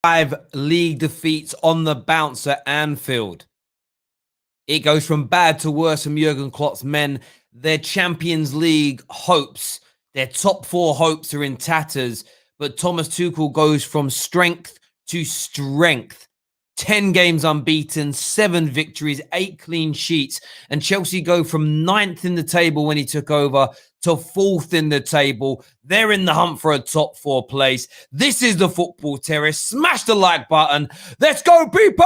5 league defeats on the bounce at Anfield. It goes from bad to worse from Jurgen Klopp's men. Their Champions League hopes, their top 4 hopes are in tatters, but Thomas Tuchel goes from strength to strength. 10 games unbeaten, 7 victories, 8 clean sheets, and Chelsea go from 9th in the table when he took over to 4th in the table. They're in the hunt for a top 4 place. This is the Football Terrace. Smash the like button. Let's go, people!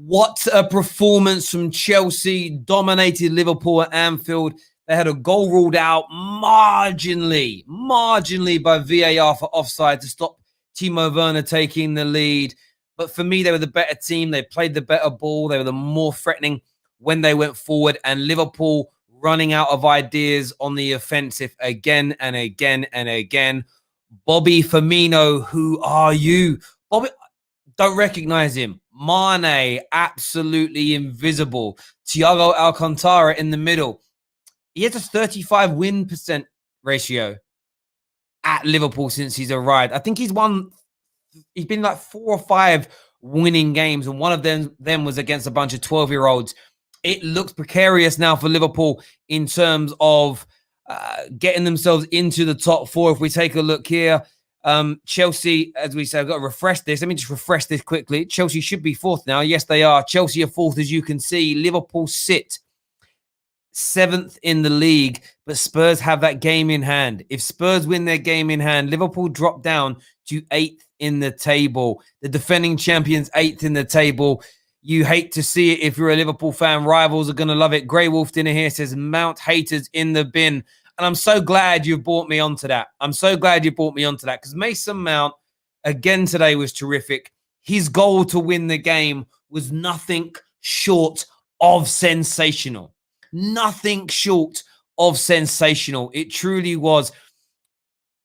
What a performance from Chelsea. Dominated Liverpool at Anfield. They had a goal ruled out marginally by VAR for offside to stop Timo Werner taking the lead. But for me, they were the better team. They played the better ball. They were the more threatening when they went forward. And Liverpool running out of ideas on the offensive again and again and again. Bobby Firmino, who are you? Bobby, don't recognize him. Mane, absolutely invisible. Thiago Alcantara in the middle. He has a 35 win percent ratio at Liverpool since he's arrived. I think he's been like 4 or 5 winning games, and one of them was against a bunch of 12-year-olds. It looks precarious now for Liverpool in terms of getting themselves into the top 4. If we take a look here, Chelsea, as we said, I've got to refresh this. Let me just refresh this quickly. Chelsea should be 4th now. Yes, they are. Chelsea are 4th, as you can see. Liverpool sit 7th in the league, but Spurs have that game in hand. If Spurs win their game in hand, Liverpool drop down to 8th in the table. The defending champions 8th in the table. You hate to see it if you're a Liverpool fan. Rivals are going to love it. Grey Wolf Dinner here says, Mount haters in the bin. And I'm so glad you've brought me onto that. I'm so glad you brought me onto that because Mason Mount, again today, was terrific. His goal to win the game was nothing short of sensational. Nothing short of sensational. It truly was.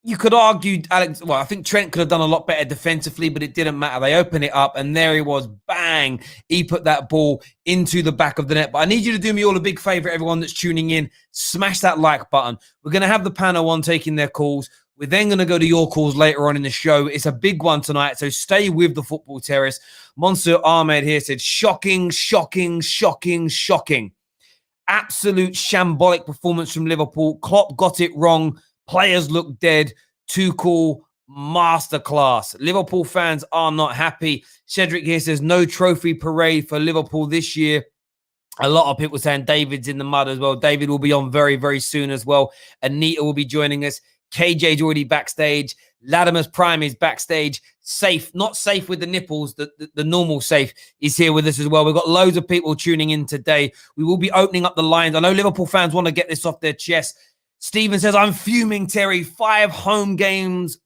You could argue, Alex, well, I think Trent could have done a lot better defensively, but it didn't matter. They opened it up, and there he was. Bang! He put that ball into the back of the net. But I need you to do me all a big favor, everyone that's tuning in. Smash that like button. We're going to have the panel on taking their calls. We're then going to go to your calls later on in the show. It's a big one tonight, so stay with the Football Terrace. Monsieur Ahmed here said, shocking, shocking, shocking, shocking. Absolute shambolic performance from Liverpool. Klopp got it wrong. Players look dead. Tuchel, masterclass. Liverpool fans are not happy. Cedric here says, no trophy parade for Liverpool this year. A lot of people saying David's in the mud as well. David will be on very, very soon as well. Anita will be joining us. KJ's already backstage. Latimer's Prime is backstage. Safe, not safe with the nipples. The normal safe is here with us as well. We've got loads of people tuning in today. We will be opening up the lines. I know Liverpool fans want to get this off their chest. Stephen says, I'm fuming, Terry. 5 home games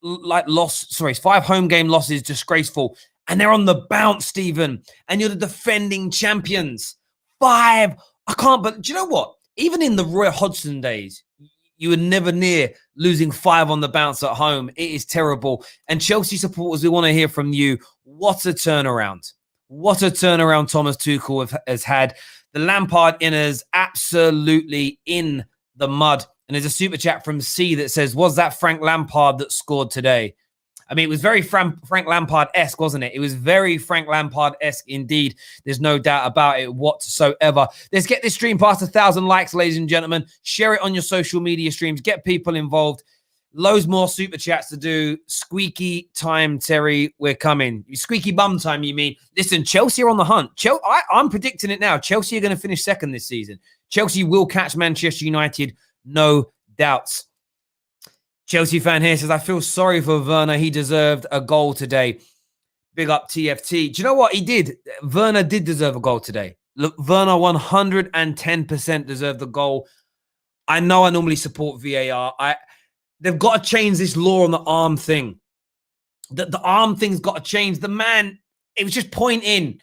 like 5 home game losses, disgraceful. And they're on the bounce, Stephen. And you're the defending champions. 5. I can't, but do you know what? Even in the Roy Hodgson days, you were never near losing 5 on the bounce at home. It is terrible. And Chelsea supporters, we want to hear from you. What a turnaround. What a turnaround Thomas Tuchel has had. The Lampard inners absolutely in the mud. And there's a super chat from C that says, was that Frank Lampard that scored today? I mean, it was very Frank Lampard-esque, wasn't it? It was very Frank Lampard-esque indeed. There's no doubt about it whatsoever. Let's get this stream past 1,000 likes, ladies and gentlemen. Share it on your social media streams. Get people involved. Loads more super chats to do. Squeaky time, Terry. We're coming. Squeaky bum time, you mean? Listen, Chelsea are on the hunt. I'm predicting it now. Chelsea are going to finish second this season. Chelsea will catch Manchester United. No doubts. Chelsea fan here says, I feel sorry for Werner. He deserved a goal today. Big up TFT. Do you know what he did? Werner did deserve a goal today. Look, Werner 110% deserved the goal. I know I normally support VAR. They've got to change this law on the arm thing. The arm thing's got to change. The man, it was just point in.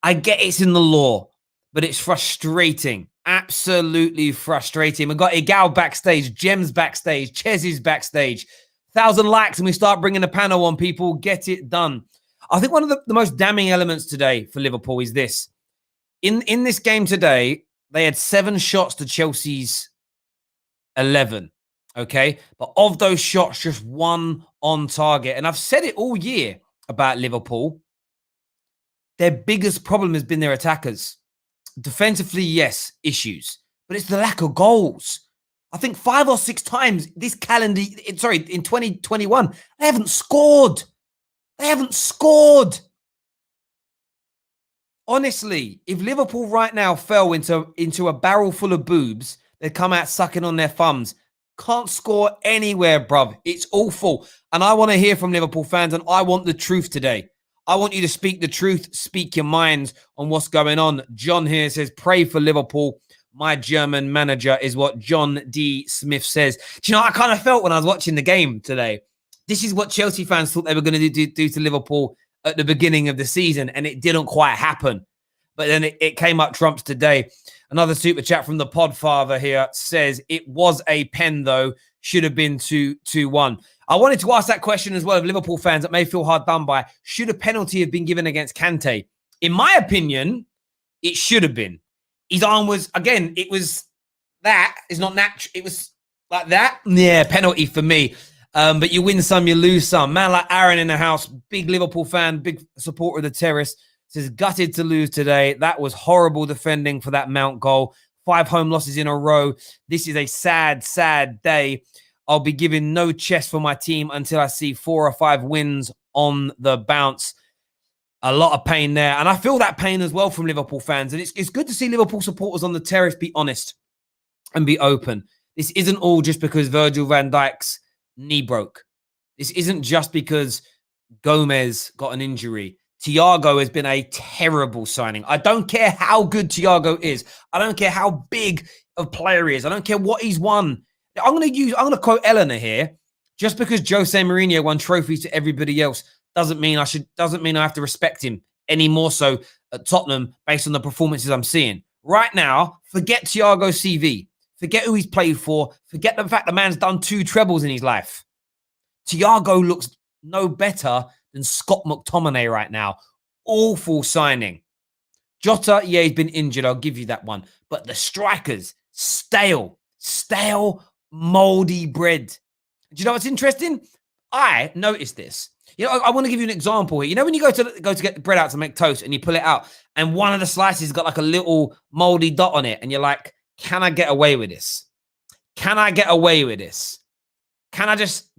I get it's in the law, but it's frustrating Absolutely frustrating. We've got Igal backstage, Gems backstage, Ches is backstage. 1,000 likes and we start bringing the panel on, people. Get it done. I think one of the most damning elements today for Liverpool is this. In this game today, they had 7 shots to Chelsea's 11. Okay? But of those shots, just 1 on target. And I've said it all year about Liverpool. Their biggest problem has been their attackers. Defensively, yes, issues, but it's the lack of goals. I think 5 or 6 times this in 2021, they haven't scored. They haven't scored. Honestly, if Liverpool right now fell into a barrel full of boobs, they'd come out sucking on their thumbs. Can't score anywhere, bruv. It's awful. And I want to hear from Liverpool fans, and I want the truth today. I want you to speak the truth, speak your minds on what's going on. John here says, pray for Liverpool. My German manager is what John D. Smith says. Do you know, I kind of felt when I was watching the game today, this is what Chelsea fans thought they were going to do to Liverpool at the beginning of the season, and it didn't quite happen. But then it came up trumps today. Another super chat from the Podfather here says, it was a pen, though. Should have been 2-1. I wanted to ask that question as well of Liverpool fans that may feel hard done by. Should a penalty have been given against Kante? In my opinion, it should have been. His arm was, again, it was that. It's not natural. It was like that. Yeah, penalty for me. But you win some, you lose some. Man like Aaron in the house, big Liverpool fan, big supporter of the Terrace, says gutted to lose today. That was horrible defending for that Mount goal. 5 home losses in a row. This is a sad, sad day. I'll be giving no chest for my team until I see 4 or 5 wins on the bounce. A lot of pain there. And I feel that pain as well from Liverpool fans. And it's good to see Liverpool supporters on the Terrace be honest and be open. This isn't all just because Virgil van Dijk's knee broke. This isn't just because Gomez got an injury. Thiago has been a terrible signing. I don't care how good Thiago is. I don't care how big a player he is. I don't care what he's won. I'm going to quote Eleanor here. Just because Jose Mourinho won trophies to everybody else doesn't mean I have to respect him any more so at Tottenham based on the performances I'm seeing. Right now, forget Thiago's CV. Forget who he's played for. Forget the fact the man's done 2 trebles in his life. Thiago looks no better than Scott McTominay right now. Awful signing. Jota, yeah, he's been injured. I'll give you that one. But the strikers, stale, moldy bread. Do you know what's interesting? I noticed this. You know, I want to give you an example here. You know when you go to get the bread out to make toast and you pull it out and one of the slices got like a little moldy dot on it and you're like, can I get away with this? Can I get away with this? Can I just...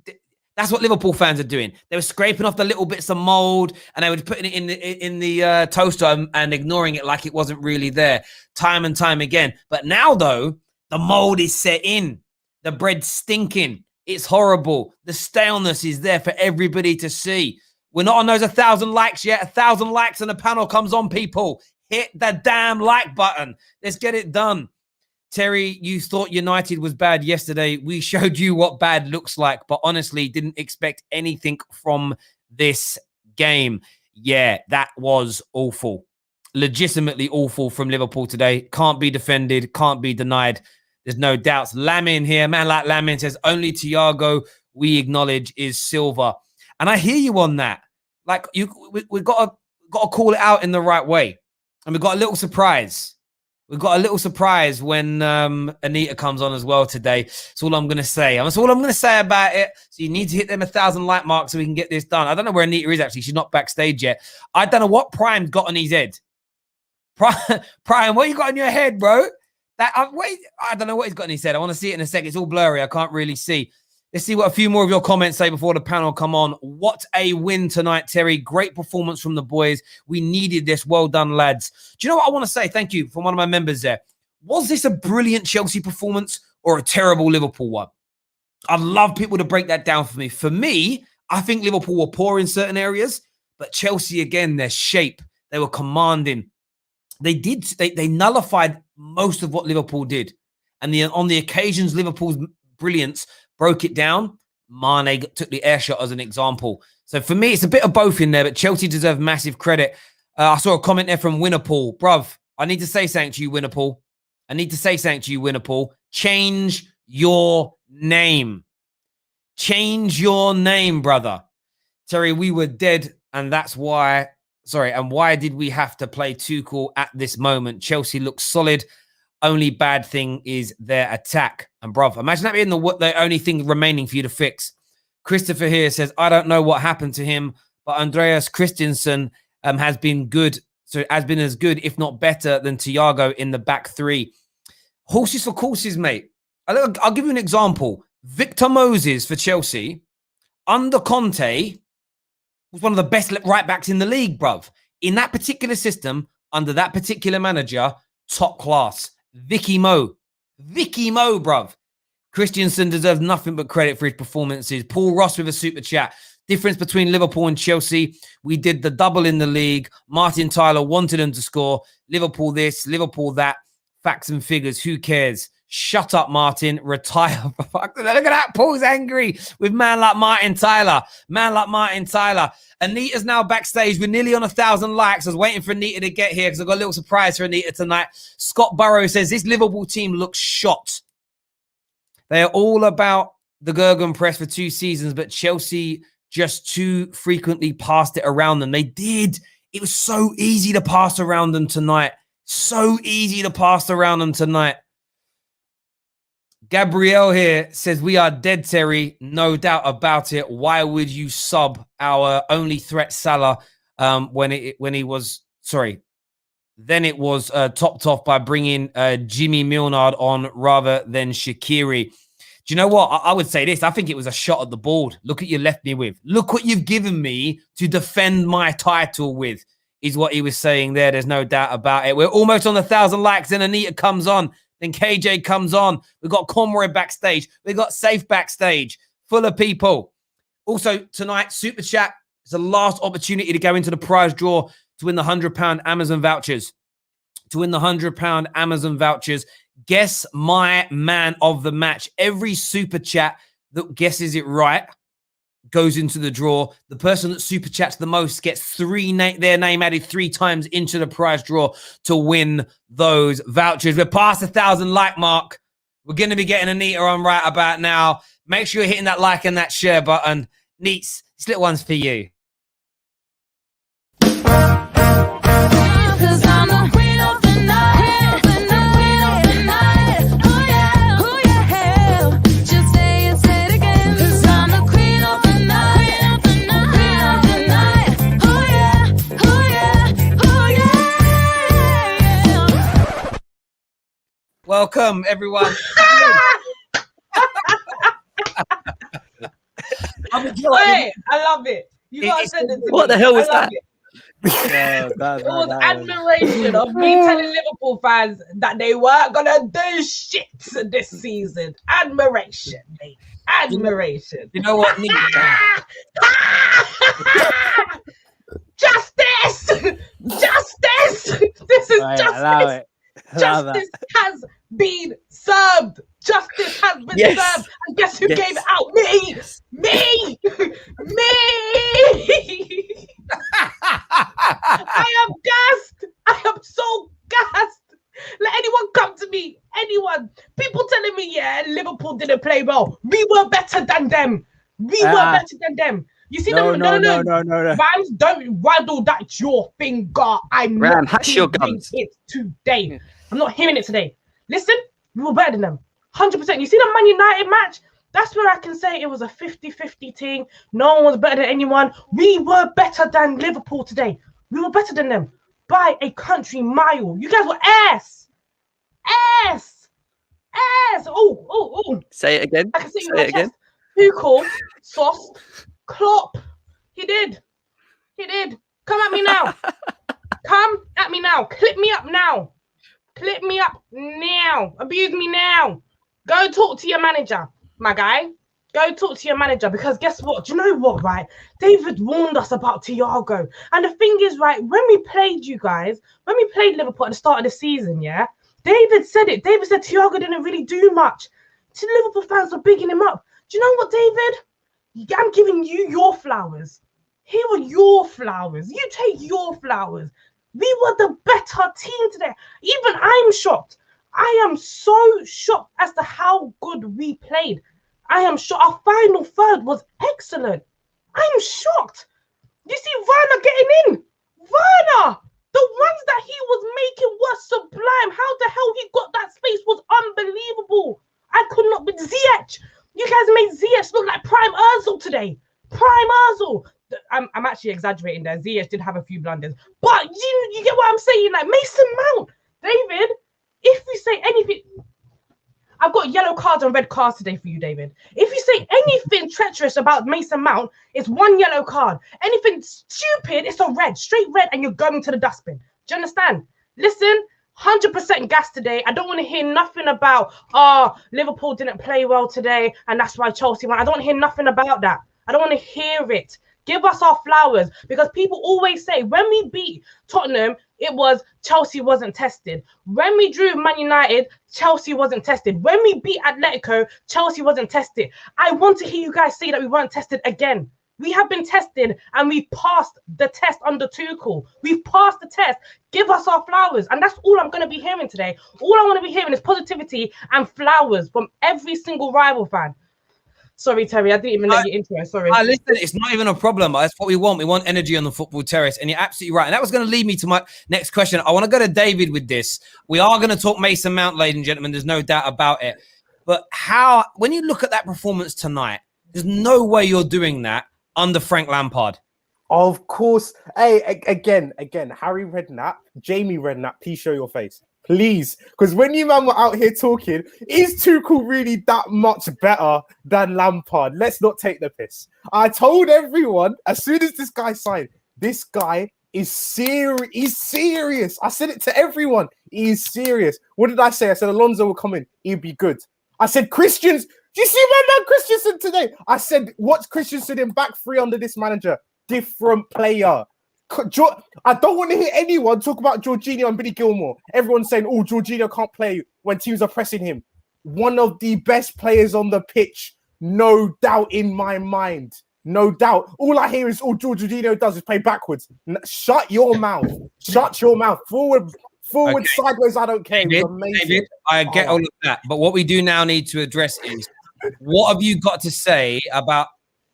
That's what Liverpool fans are doing. They were scraping off the little bits of mold and they were putting it in the toaster and ignoring it like it wasn't really there time and time again. But now, though, the mold is set in. The bread's stinking. It's horrible. The staleness is there for everybody to see. We're not on those 1,000 likes yet. 1,000 likes and the panel comes on, people. Hit the damn like button. Let's get it done. Terry, you thought United was bad yesterday. We showed you what bad looks like, but honestly, didn't expect anything from this game. Yeah, that was awful. Legitimately awful from Liverpool today. Can't be defended, can't be denied. There's no doubts. Lamin here, man like Lamin says, only Thiago we acknowledge is silver. And I hear you on that. Like, we've got to call it out in the right way. And we've got a little surprise. We've got a little surprise when Anita comes on as well today. That's all I'm going to say. That's all I'm going to say about it. So you need to hit them 1,000 like marks so we can get this done. I don't know where Anita is, actually. She's not backstage yet. I don't know what Prime's got on his head. Prime, what you got on your head, bro? I don't know what he's got on his head. I want to see it in a sec. It's all blurry. I can't really see. Let's see what a few more of your comments say before the panel come on. What a win tonight, Terry. Great performance from the boys. We needed this. Well done, lads. Do you know what I want to say? Thank you from one of my members there. Was this a brilliant Chelsea performance or a terrible Liverpool one? I'd love people to break that down for me. For me, I think Liverpool were poor in certain areas, but Chelsea, again, their shape, they were commanding. They nullified most of what Liverpool did. And on the occasions Liverpool's brilliance broke it down, Mane took the air shot as an example. So for me, it's a bit of both in there, but Chelsea deserve massive credit. I saw a comment there from Winnerpool. Bruv, I need to say something to you, Winnerpool. I need to say something to you, Winnerpool. Change your name. Change your name, brother. Terry, we were dead, and that's why... Sorry, and why did we have to play Tuchel at this moment? Chelsea looks solid. Only bad thing is their attack. And, bruv, imagine that being the only thing remaining for you to fix. Christopher here says, I don't know what happened to him, but Andreas Christensen has been good. So has been as good, if not better, than Thiago in the back three. Horses for courses, mate. I'll give you an example. Victor Moses for Chelsea, under Conte, was one of the best right backs in the league, bruv. In that particular system, under that particular manager, top class. Vicky Mo, bruv. Christensen deserves nothing but credit for his performances. Paul Ross with a super chat. Difference between Liverpool and Chelsea. We did the double in the league. Martin Tyler wanted them to score. Liverpool this, Liverpool that. Facts and figures. Who cares? Shut up, Martin. Retire. Look at that. Paul's angry with man like Martin Tyler. Anita's now backstage. We're nearly on 1,000 likes. I was waiting for Anita to get here because I've got a little surprise for Anita tonight. Scott Burrow says this Liverpool team looks shot. They are all about the Gergen press for 2 seasons, but Chelsea just too frequently passed it around them. They did. It was so easy to pass around them tonight. Gabrielle here says, we are dead, Terry. No doubt about it. Why would you sub our only threat Salah when he was, sorry. Then it was topped off by bringing Jimmy Milnard on rather than Shaqiri. Do you know what? I would say this. I think it was a shot at the board. Look what you left me with. Look what you've given me to defend my title with, is what he was saying there. There's no doubt about it. We're almost on 1,000 likes. Then Anita comes on. Then KJ comes on. We've got Conroy backstage. We've got Safe backstage. Full of people. Also, tonight, Super Chat. It's the last opportunity to go into the prize draw to win the £100 Amazon vouchers. Guess my man of the match. Every Super Chat that guesses it right goes into the draw. The person that Super Chats the most gets their name added 3 times into the prize draw to win those vouchers. We're past 1,000 like mark. We're going to be getting Anita on right about now. Make sure you're hitting that like and that share button. Neats, this little one's for you. Welcome, everyone. Wait, I love it. You gotta send it to me. What the hell was that? It was admiration of me telling Liverpool fans that they weren't gonna do shit this season. Admiration, mate. Admiration. You know what? Justice! Justice! This is justice. Justice has been served. Justice has been served. And guess who gave it out? Me! I am gassed. I am so gassed. Let anyone come to me. Anyone. People telling me, Liverpool didn't play well. We were better than them. You see them? No. Rams, don't waddle that your finger. I'm Ram, not hush your hearing guns. it today. I'm not hearing it today. Listen, we were better than them. 100%. You see the Man United match? That's where I can say it was a 50-50 team. No one was better than anyone. We were better than Liverpool today. We were better than them by a country mile. You guys were ass. Oh. Say it again. I can say it again. Tuchel, Sauce, Klopp. He did. Come at me now. Clip me up now. Abuse me now. Go talk to your manager, my guy. Go talk to your manager, because guess what? Do you know what, right? David warned us about Thiago. And the thing is, right, when we played Liverpool at the start of the season, David said it. David said Thiago didn't really do much. So Liverpool fans were bigging him up. Do you know what, David? I'm giving you your flowers. Here are your flowers. You take your flowers. We were the better team today. Even I'm shocked. I am so shocked as to how good we played. I am shocked. Our final third was excellent. I'm shocked. You see Werner getting in. Werner, the ones that he was making were sublime. How the hell he got that space was unbelievable. I could not be Ziyech. You guys made Ziyech look like Prime Ozil today. Prime Ozil. I'm actually exaggerating there. Ziyech did have a few blunders. But you get what I'm saying? Like Mason Mount. David, if you say anything... I've got yellow cards and red cards today for you, David. If you say anything treacherous about Mason Mount, it's 1 yellow card. Anything stupid, it's a red, straight red, and you're going to the dustbin. Do you understand? Listen, 100% gas today. I don't want to hear nothing about, Liverpool didn't play well today, and that's why Chelsea won. I don't want to hear nothing about that. I don't want to hear it. Give us our flowers, because people always say when we beat Tottenham, it was Chelsea wasn't tested. When we drew Man United, Chelsea wasn't tested. When we beat Atletico, Chelsea wasn't tested. I want to hear you guys say that we weren't tested again. We have been tested and we passed the test under Tuchel. We've passed the test. Give us our flowers. And that's all I'm going to be hearing today. All I want to be hearing is positivity and flowers from every single rival fan. Sorry, Terry, I didn't even let you into it. Sorry. Listen, it's not even a problem. That's what we want. We want energy on the football terrace. And you're absolutely right. And that was going to lead me to my next question. I want to go to David with this. We are going to talk Mason Mount, ladies and gentlemen. There's no doubt about it. But when you look at that performance tonight, there's no way you're doing that under Frank Lampard. Of course. Hey, again, Harry Redknapp, Jamie Redknapp, please show your face. Please, because when you man were out here talking, is Tuchel really that much better than Lampard? Let's not take the piss. I told everyone as soon as this guy signed, this guy is serious. He's serious. I said it to everyone. He's serious. What did I say? I said Alonso will come in. He'd be good. I said Christians. Do you see my man Christensen today? I said watch Christensen in back three under this manager. Different player. I don't want to hear anyone talk about Jorginho and Billy Gilmore. Everyone's saying, oh, Jorginho can't play when teams are pressing him. One of the best players on the pitch. No doubt in my mind. No doubt. All I hear is all Jorginho does is play backwards. Shut your mouth. Shut your mouth. Forward, okay. Sideways, I don't care. David, I get all of that. But what we do now need to address is, what have you got to say about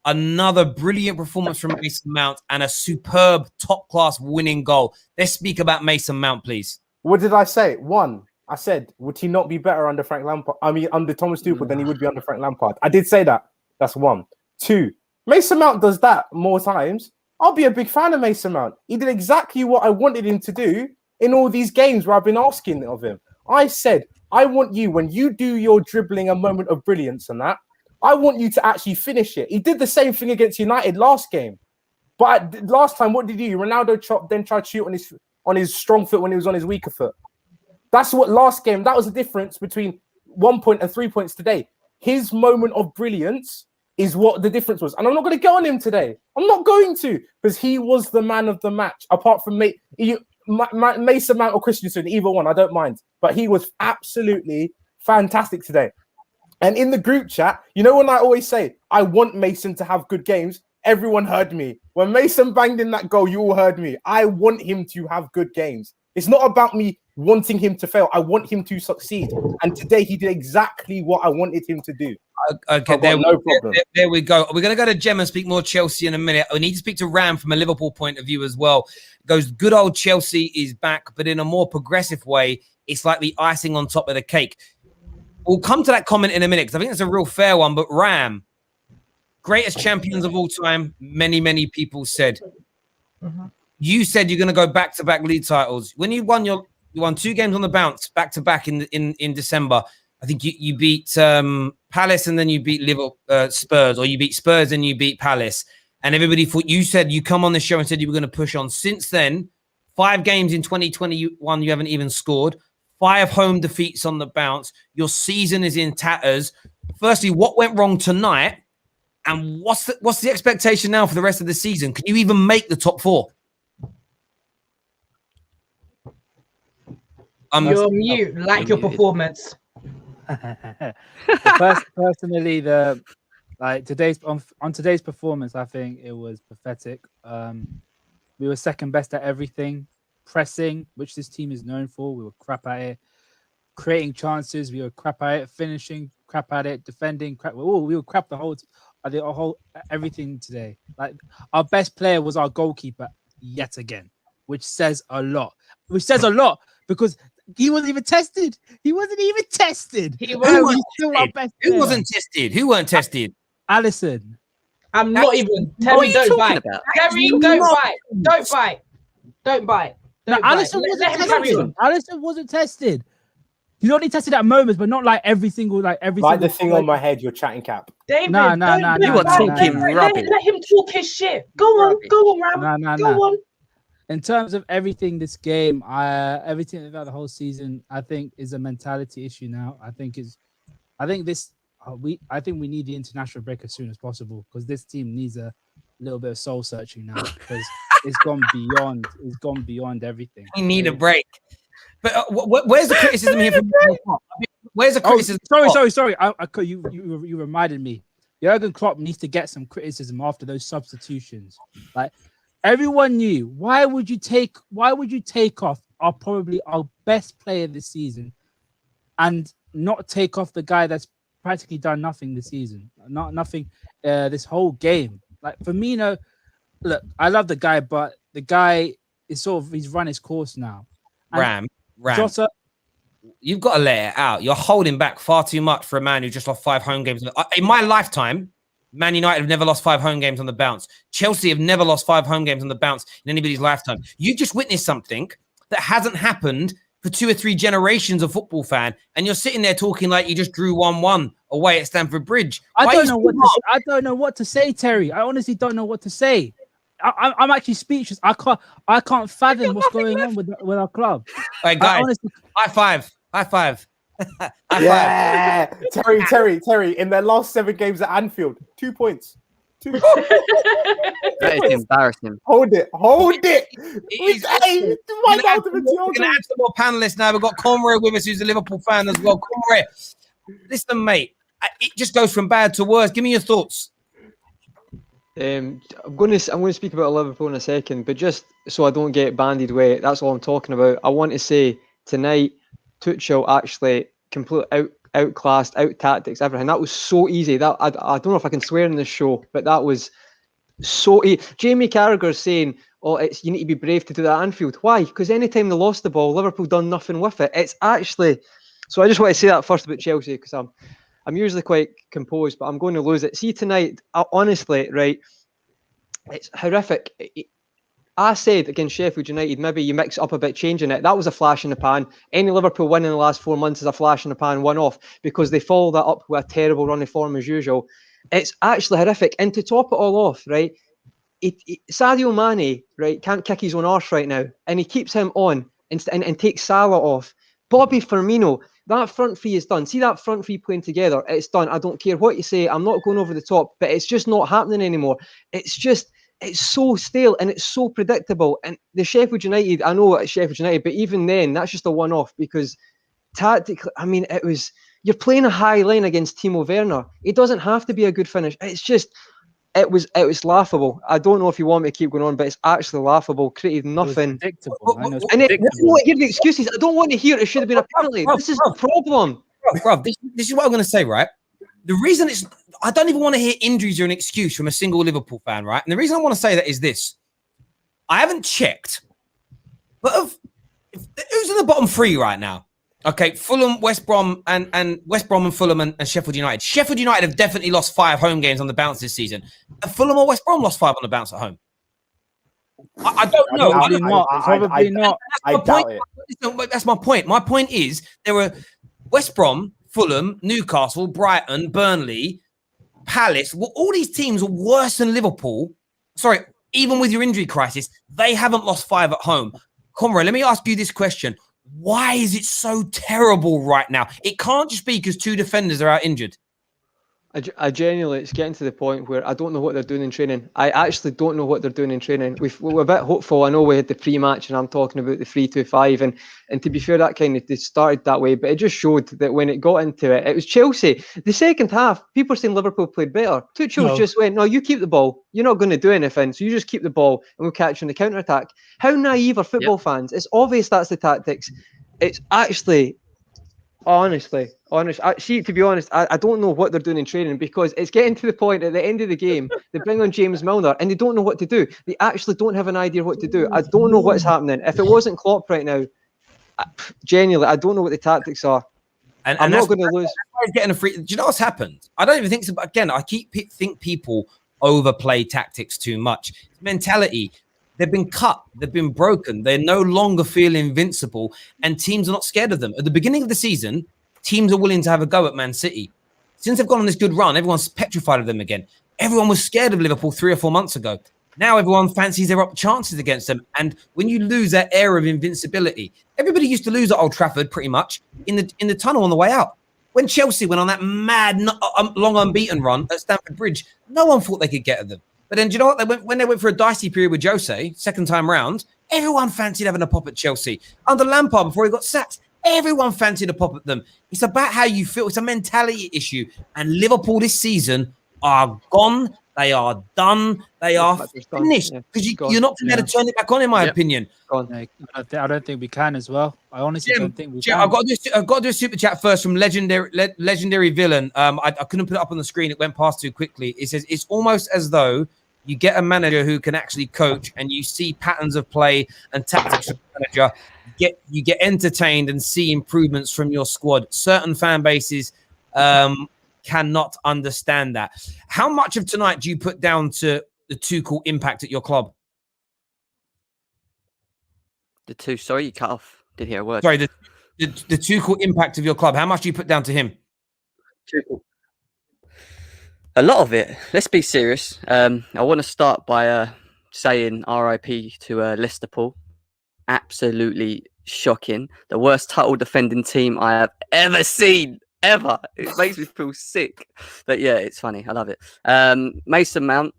another brilliant performance from Mason Mount and a superb top-class winning goal? Let's speak about Mason Mount, please. What did I say? One, I said, would he not be better under Frank Lampard? I mean, under Thomas Tuchel than he would be under Frank Lampard. I did say that. That's one. Two, Mason Mount does that more times. I'll be a big fan of Mason Mount. He did exactly what I wanted him to do in all these games where I've been asking of him. I said, I want you, when you do your dribbling a moment of brilliance and that, I want you to actually finish it. He did the same thing against United last game. But last time, what did he do? Ronaldo then tried to shoot on his strong foot when he was on his weaker foot. That's what last game, that was the difference between 1 point and 3 points today. His moment of brilliance is what the difference was. And I'm not going to go on him today. I'm not going to, because he was the man of the match. Apart from Mason Mount or Christensen, either one, I don't mind. But he was absolutely fantastic today. And in the group chat, you know when I always say, I want Mason to have good games, everyone heard me. When Mason banged in that goal, you all heard me. I want him to have good games. It's not about me wanting him to fail. I want him to succeed. And today he did exactly what I wanted him to do. Okay, there we go. We're going to go to Gem and speak more Chelsea in a minute. We need to speak to Ram from a Liverpool point of view as well. Goes, good old Chelsea is back, but in a more progressive way. It's like the icing on top of the cake. We'll come to that comment in a minute because I think it's a real fair one. But Ram, greatest champions of all time, many people said. Mm-hmm. You said you're going to go back-to-back league titles. When you won 2 games on the bounce back-to-back in December. I think you beat Palace and then you beat Spurs, or you beat Spurs and you beat Palace. And everybody thought, you said, you come on the show and said you were going to push on. Since then, 5 games in 2021, you haven't even scored. 5 home defeats on the bounce. Your season is in tatters. Firstly, what went wrong tonight? And what's the expectation now for the rest of the season? Can you even make the top 4? You're mute, like your performance. Personally, today's performance, I think it was pathetic. We were second best at everything. Pressing, which this team is known for, we were crap at it. creating chances. We were crap at it, finishing crap at it, defending crap. We were crap the whole everything today. Like our best player was our goalkeeper yet again, which says a lot. Because he wasn't even tested. He wasn't even tested. He Who was. wasn't Still our tested? best Who player. wasn't tested? Who weren't tested? Allison. I'm not even. What are Terry, you don't talking bite. about? Terry, don't bite. Don't bite. Don't bite. No, Don't bite. Allison wasn't Let him carry tested. on. Allison wasn't tested. He's only tested at moments, but not like every single. Like the single, thing on my head, you're chatting cap. David, Nah, don't You are bite. talking Let rubbish. him talk his shit. Go on, Ram. Nah. Go on. In terms of everything, this game, everything about the whole season, I think is a mentality issue now. I think we need the international break as soon as possible because this team needs a little bit of soul searching now because it's gone beyond everything. We need a break. But where's the criticism here from? Where's the criticism? Sorry. You reminded me. Jurgen Klopp needs to get some criticism after those substitutions. Like everyone knew. Why would you take off our best player this season and not take off the guy that's practically done nothing this season? Nothing this whole game. Like Firmino, look, I love the guy, but the guy is he's run his course now. And Ram. Jota, You've got to let it out. You're holding back far too much for a man who just lost 5 home games. In my lifetime, Man United have never lost 5 home games on the bounce. Chelsea have never lost 5 home games on the bounce in anybody's lifetime. You just witnessed something that hasn't happened for 2 or 3 generations of football fan, and you're sitting there talking like you just drew 1-1 away at Stamford Bridge. I don't know what to say, Terry. I honestly don't know what to say. I'm actually speechless. I can't fathom what's going on with our club. All right, guys, Honestly, high five. High Yeah, Terry. In their last 7 games at Anfield, 2 points. 2. That is embarrassing. Hold it. We're going to add some more panelists now. We've got Conroy with us, who's a Liverpool fan as well. Conroy, listen, mate, it just goes from bad to worse. Give me your thoughts. I'm going to speak about Liverpool in a second, but just so I don't get bandied away, that's all I'm talking about. I want to say tonight, Tuchel actually completely outclassed, out tactics, everything. That was so easy. That I don't know if I can swear in this show, but that was so easy. Jamie Carragher's saying, "Oh, you need to be brave to do that at Anfield." Why? Because anytime they lost the ball, Liverpool done nothing with it. It's actually. So I just want to say that first about Chelsea because I'm usually quite composed, but I'm going to lose it. See tonight, honestly, right? It's horrific. I said against Sheffield United, maybe you mix it up a bit, changing it. That was a flash in the pan. Any Liverpool win in the last 4 months is a flash in the pan, one-off, because they follow that up with a terrible run of form as usual. It's actually horrific. And to top it all off, right, Sadio Mane, right, can't kick his own arse right now, and he keeps him on and takes Salah off. Bobby Firmino, that front three is done. See that front three playing together? It's done. I don't care what you say. I'm not going over the top, but it's just not happening anymore. It's so stale and it's so predictable. And the Sheffield United, I know it's Sheffield United, but even then, that's just a one-off because tactically, I mean, you're playing a high line against Timo Werner. It doesn't have to be a good finish. It's just, it was laughable. I don't know if you want me to keep going on, but it's actually laughable. Created nothing. and I don't want to hear the excuses. I don't want to hear it should have been a penalty. This is the problem. Bro, this is what I'm going to say, right? The reason I don't even want to hear injuries are an excuse from a single Liverpool fan, right? And the reason I want to say that is this. I haven't checked, but who's in the bottom 3 right now? Okay, Fulham, West Brom, and West Brom and Fulham and Sheffield United. Sheffield United have definitely lost 5 home games on the bounce this season. And Fulham or West Brom lost 5 on the bounce at home. I don't know. Probably not. I doubt it. That's my point. My point is there were West Brom, Fulham, Newcastle, Brighton, Burnley, Palace. Well, all these teams are worse than Liverpool. Sorry, even with your injury crisis, they haven't lost 5 at home. Conrad, let me ask you this question. Why is it so terrible right now? It can't just be because 2 defenders are out injured. I genuinely, it's getting to the point where I don't know what they're doing in training. I actually don't know what they're doing in training. We're a bit hopeful. I know we had the pre-match and I'm talking about the 3-2-5 and to be fair, that kind of they started that way, but it just showed that when it got into it, it was Chelsea. The second half, people are saying Liverpool played better. Tuchel just went, no, you keep the ball. You're not going to do anything, so you just keep the ball and we'll catch you on the counter-attack. How naive are football fans? It's obvious that's the tactics. It's actually Honestly, see, to be honest, I don't know what they're doing in training, because it's getting to the point at the end of the game, they bring on James Milner and they don't know what to do. They actually don't have an idea what to do. I don't know what's happening. If it wasn't Klopp right now, genuinely, I don't know what the tactics are. And I'm not going to lose. He's getting a free. Do you know what's happened? I don't even think so. But again, I think people overplay tactics too much. Mentality. They've been cut. They've been broken. They no longer feel invincible, and teams are not scared of them. At the beginning of the season, teams are willing to have a go at Man City. Since they've gone on this good run, everyone's petrified of them again. Everyone was scared of Liverpool 3 or 4 months ago. Now everyone fancies their chances against them. And when you lose that air of invincibility, everybody used to lose at Old Trafford pretty much in the tunnel on the way out. When Chelsea went on that mad, long unbeaten run at Stamford Bridge, no one thought they could get at them. But then, do you know what? When they went for a dicey period with Jose, second time round, everyone fancied having a pop at Chelsea. Under Lampard, before he got sacked, everyone fancied a pop at them. It's about how you feel. It's a mentality issue. And Liverpool this season are gone. They are done. They are finished. Because you're not going to be able to turn it back on, in my opinion. I don't think we can as well. I honestly don't think we can. I've got to do a super chat first from legendary villain. I couldn't put it up on the screen. It went past too quickly. It says it's almost as though you get a manager who can actually coach, and you see patterns of play and tactics from the manager. You get entertained and see improvements from your squad. Certain fan bases cannot understand that. How much of tonight do you put down to the Tuchel impact at your club? Sorry, you cut off. Did hear a word. Sorry, the Tuchel impact of your club. How much do you put down to him? Tuchel. A lot of it. Let's be serious. I want to start by saying RIP to Liverpool. Absolutely shocking. The worst title defending team I have ever seen. Ever. It makes me feel sick. But yeah, it's funny. I love it. Mason Mount,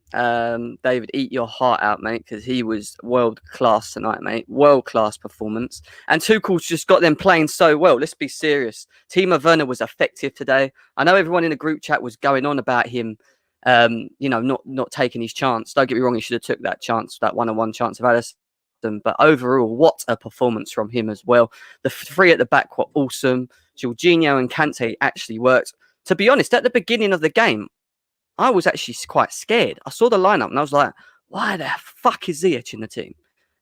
David, eat your heart out, mate, because he was world class tonight, mate. World class performance. And Tuchel's just got them playing so well. Let's be serious. Timo Werner was effective today. I know everyone in the group chat was going on about him, not taking his chance. Don't get me wrong, he should have took that chance, that one-on-one chance of Alisson. But overall, what a performance from him as well. The three at the back were awesome. Jorginho and Kante actually worked. To be honest, at the beginning of the game, I was actually quite scared. I saw the lineup and I was like, why the fuck is Ziyech in the team?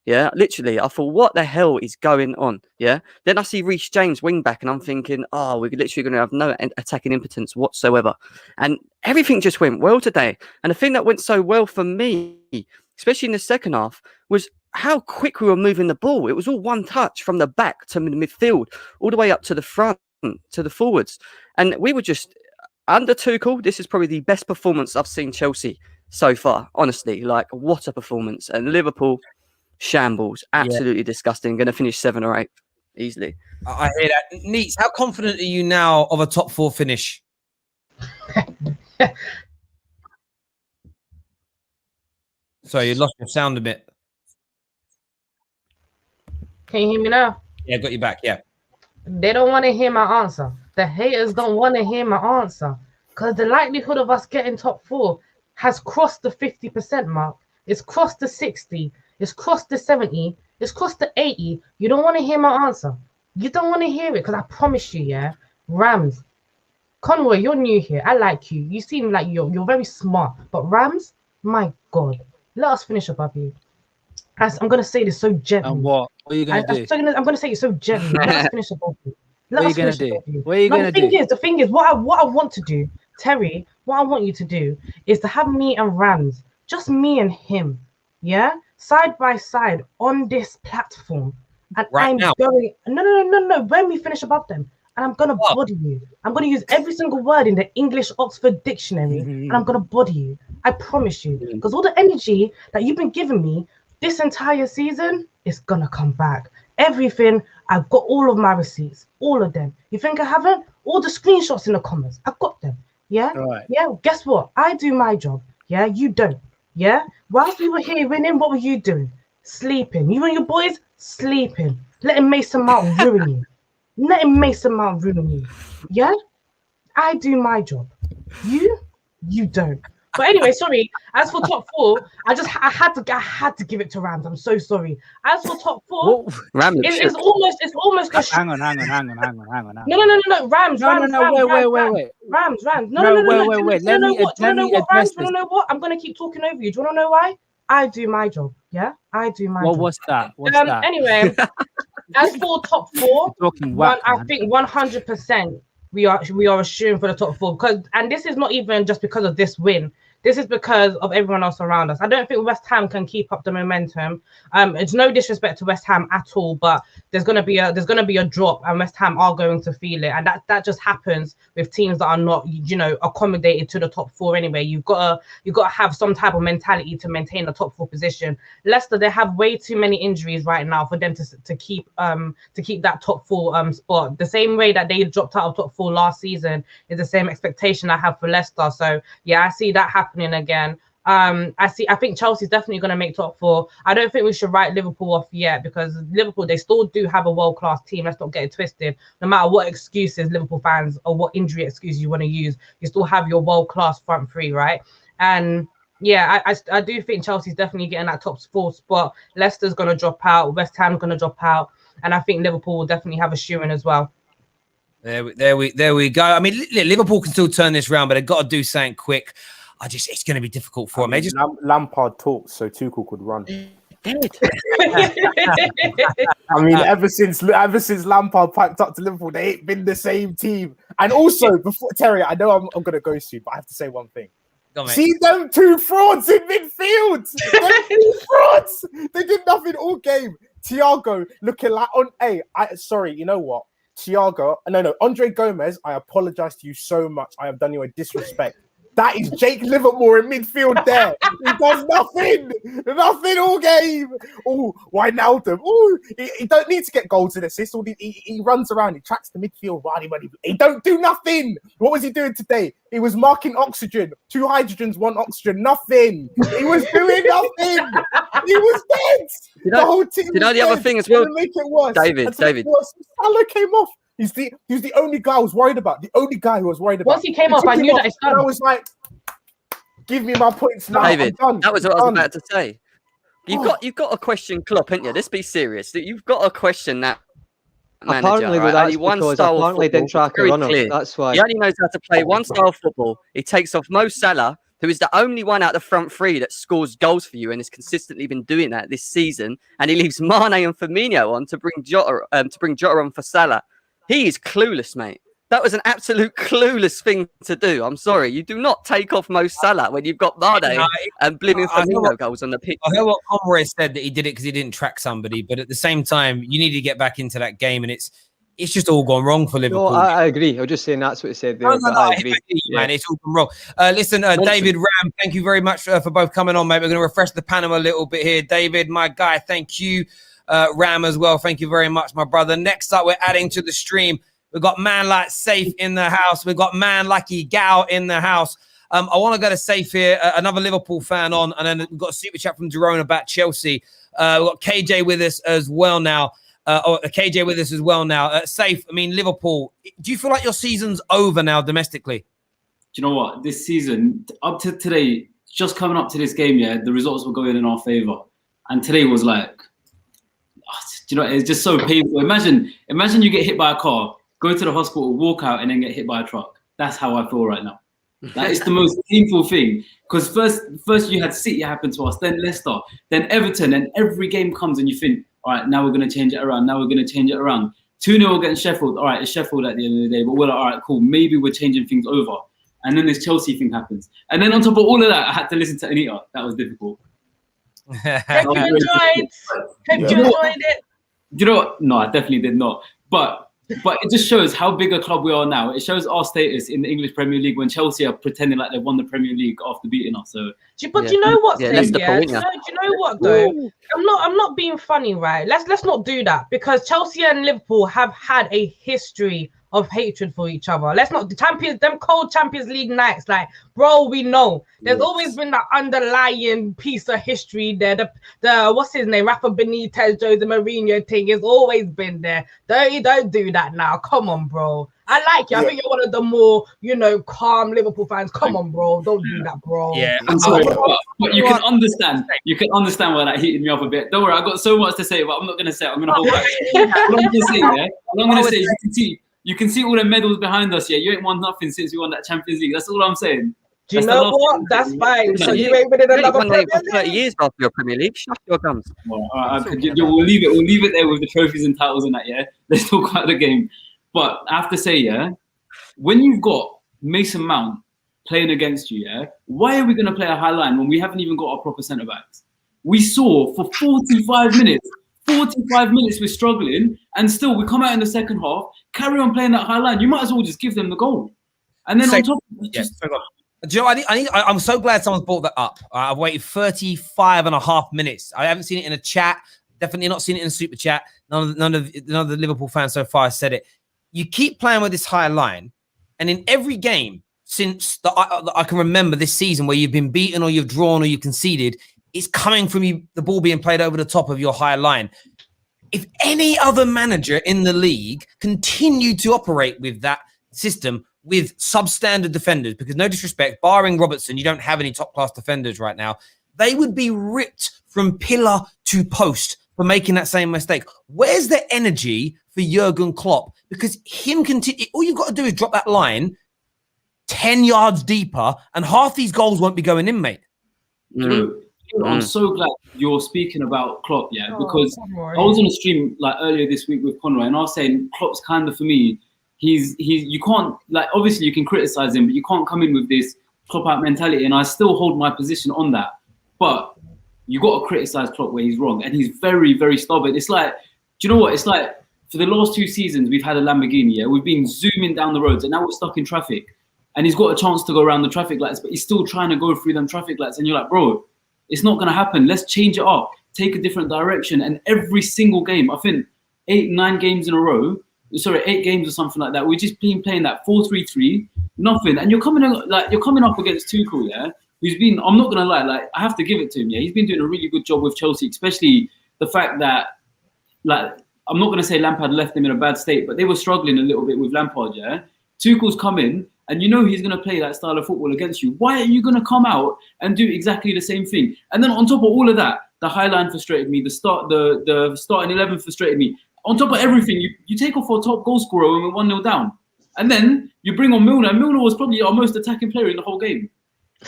Yeah, literally, I thought, what the hell is going on? Yeah. Then I see Reece James wing back and I'm thinking, oh, we're literally going to have no attacking impotence whatsoever. And everything just went well today. And the thing that went so well for me, especially in the second half, was how quick we were moving the ball. It was all one touch from the back to the midfield, all the way up to the front, to the forwards. And we were just, under Tuchel, this is probably the best performance I've seen Chelsea so far. Honestly, like, what a performance. And Liverpool, shambles. Absolutely disgusting. Going to finish 7 or 8 easily. I hear that. Neats, how confident are you now of a top 4 finish? Sorry, you lost your sound a bit. Can you hear me now? Yeah, got you back. Yeah. They don't want to hear my answer. The haters don't want to hear my answer, because the likelihood of us getting top 4 has crossed the 50% mark. It's crossed the 60. It's crossed the 70. It's crossed the 80. You don't want to hear my answer. You don't want to hear it, because I promise you, yeah, Rams, Conroy, you're new here. I like you. You seem like you're very smart. But Rams, my God, let us finish above you. I'm going to say this so gently. And what? What are you going to do? I'm going to say it so gently. Let us finish above you. What are you going to do? What are you going to do? The thing is, what I want to do, Terry, what I want you to do is to have me and Rams, just me and him, yeah, side by side on this platform. And right now. No, when we finish above them. And I'm going to body you. I'm going to use every single word in the English Oxford Dictionary. And I'm going to body you. I promise you. Because all the energy that you've been giving me this entire season is going to come back. Everything, I've got all of my receipts. All of them. You think I haven't? All the screenshots in the comments. I've got them. Yeah? Right. Yeah, guess what? I do my job. Yeah, you don't. Yeah? Whilst we were here winning, what were you doing? Sleeping. You and your boys? Sleeping. Letting Mason Mount ruin you. Letting Mason Mount ruin you. Yeah? I do my job. You don't. But anyway, sorry. As for top four, I had to give it to Rams. I'm so sorry. As for top four, Rams. it's almost a Hang on. No. Rams. No, wait. Rams. No, wait. Do you Let me know what, address Rams? Do you this. know what? I'm gonna keep talking over you. Do you wanna know why? I do my job. Yeah, I do my job. What's that? What's that? Anyway, as for top four, You're talking whack, I man. think 100% we are assuring for the top four and this is not even just because of this win. This is because of everyone else around us. I don't think West Ham can keep up the momentum. It's no disrespect to West Ham at all, but there's gonna be a drop, and West Ham are going to feel it, and that just happens with teams that are not, accommodated to the top four anyway. You've got to have some type of mentality to maintain the top four position. Leicester, they have way too many injuries right now for them to keep that top four spot. The same way that they dropped out of top four last season is the same expectation I have for Leicester. So yeah, I see that happening again. I think Chelsea's definitely going to make top four. I don't think we should write Liverpool off yet, because Liverpool, they still do have a world-class team. Let's not get it twisted. No matter what excuses Liverpool fans or what injury excuse you want to use, you still have your world-class front three, right? And yeah, I do think Chelsea's definitely getting that top four spot. Leicester's going to drop out. West Ham's going to drop out. And I think Liverpool will definitely have a shoe-in as well. There we go. I mean, Liverpool can still turn this round, but they've got to do something quick. It's going to be difficult for them. Lampard talks so Tuchel could run. Dead. I mean, ever since Lampard piped up to Liverpool, they ain't been the same team. And also, before Terry, I know I'm going to go soon, but I have to say one thing. See them two frauds in midfield. Them two frauds. They did nothing all game. Thiago looking like sorry, you know what? Andre Gomez, I apologize to you so much. I have done you a disrespect. That is Jake Livermore in midfield there. He does nothing all game. Oh, Wijnaldum. Oh, he don't need to get goals and assists. He runs around, he tracks the midfield. He don't do nothing. What was he doing today? He was marking oxygen. 2 hydrogens, 1 oxygen. Nothing. He was doing nothing. He was dead. The whole team. The other thing as well, make it worse. David. Salah came off. He's the only guy I was worried about. The only guy who was worried about. Once he came off, I knew that it's done. I was like, give me my points now. David, that was what I was about to say. You've got to question Klopp, haven't you? Let's be serious. You've got to question that manager. Apparently, right? that's one because style apparently of football, didn't track a very runner. clear. That's why. He only knows how to play one style of football. He takes off Mo Salah, who is the only one out the front three that scores goals for you and has consistently been doing that this season. And he leaves Mane and Firmino on to bring Jota on for Salah. He is clueless, mate. That was an absolute clueless thing to do. I'm sorry. You do not take off Mo Salah when you've got Mane and blimmin' Firmino goals on the pitch. I heard what Conroy said, that he did it because he didn't track somebody. But at the same time, you need to get back into that game. And it's just all gone wrong for Liverpool. No, I agree. I was just saying that's what he said there. No, I agree. Man, it's all gone wrong. Listen, David Ram, thank you very much for both coming on, mate. We're going to refresh the panel a little bit here. David, my guy, thank you. Ram as well. Thank you very much, my brother. Next up, we're adding to the stream. We've got man like Safe in the house. We've got man like Gal in the house. I want to go to Safe here, another Liverpool fan on, and then we've got a super chat from Jerome about Chelsea. We've got KJ with us as well now. Safe, I mean, Liverpool, do you feel like your season's over now domestically? Do you know what? This season, up to today, just coming up to this game, the results were going in our favour. And today was like, it's just so painful. Imagine you get hit by a car, go to the hospital, walk out, and then get hit by a truck. That's how I feel right now. That is the most painful thing. Because first you had City happen to us, then Leicester, then Everton, and every game comes and you think, all right, now we're going to change it around. 2-0 against Sheffield. All right, it's Sheffield at the end of the day, but we're like, all right, cool. Maybe we're changing things over. And then this Chelsea thing happens. And then on top of all of that, I had to listen to Anita. That was difficult. Hope you enjoyed it. You know what? No, I definitely did not. But it just shows how big a club we are now. It shows our status in the English Premier League when Chelsea are pretending like they won the Premier League after beating us. So, but you know what? Yeah, that's the point. Do you know what though? I'm not being funny, right? Let's not do that, because Chelsea and Liverpool have had a history of hatred for each other. Let's not, them cold Champions League nights, like, bro, we know there's always been that underlying piece of history there. The what's his name, Rafa Benitez, Jose Mourinho thing has always been there. Don't do that now. Come on, bro. I like you. I think you're one of the more, calm Liverpool fans. Come on, bro. Don't do that, bro. Yeah, I'm sorry, but you can understand. You can understand why that heated me up a bit. Don't worry, I've got so much to say, but I'm not going to say it. I'm going to hold back. What I'm going to say, yeah? What I'm going to say, you can see all the medals behind us, yeah? You ain't won nothing since we won that Champions League. That's all I'm saying. Do you know what? That's fine. So you ain't been in another Won it for Premier 30 League? years after your Premier League. Shut your gums. Well, we'll leave it. We'll leave it there with the trophies and titles and that, yeah? Let's talk about the game. But I have to say, yeah, when you've got Mason Mount playing against you, yeah, why are we going to play a high line when we haven't even got our proper centre backs? We saw for 45 minutes we're struggling, and still we come out in the second half, carry on playing that high line. You might as well just give them the goal. And then on top of it, just... Do you know, I'm so glad someone's brought that up. I've waited 35 and a half minutes. I haven't seen it in a chat. Definitely not seen it in a super chat. None of the Liverpool fans so far said it. You keep playing with this high line, and in every game since I can remember this season where you've been beaten or you've drawn or you've conceded, it's coming from you, the ball being played over the top of your high line. If any other manager in the league continued to operate with that system with substandard defenders, because no disrespect, barring Robertson, you don't have any top-class defenders right now, they would be ripped from pillar to post for making that same mistake. Where's the energy for Jurgen Klopp? Because all you've got to do is drop that line 10 yards deeper and half these goals won't be going in, mate. I'm so glad you're speaking about Klopp, yeah, because I was on a stream like earlier this week with Conroy, and I was saying Klopp's kind of, for me, you can't, like, obviously you can criticize him, but you can't come in with this Klopp out mentality, and I still hold my position on that. But you got to criticize Klopp where he's wrong, and he's very, very stubborn. It's like, do you know what? It's like for the last 2 seasons we've had a Lamborghini, yeah, we've been zooming down the roads, and now we're stuck in traffic, and he's got a chance to go around the traffic lights, but he's still trying to go through them traffic lights, and you're like, bro, it's not going to happen. Let's change it up, take a different direction. And every single game, I think 8 games in a row, 8 games or something like that, we've just been playing that 4-3-3, nothing. And you're coming up against Tuchel, yeah, who's been, I'm not gonna lie, like, I have to give it to him, yeah, he's been doing a really good job with Chelsea, especially the fact that, like, I'm not gonna say Lampard left them in a bad state, but they were struggling a little bit with Lampard, yeah. Tuchel's come in, and you know he's gonna play that style of football against you. Why are you gonna come out and do exactly the same thing? And then on top of all of that, the high line frustrated me, the starting 11 frustrated me. On top of everything, you take off our top goal scorer when we're 1-0 down. And then you bring on Milner. Milner was probably our most attacking player in the whole game.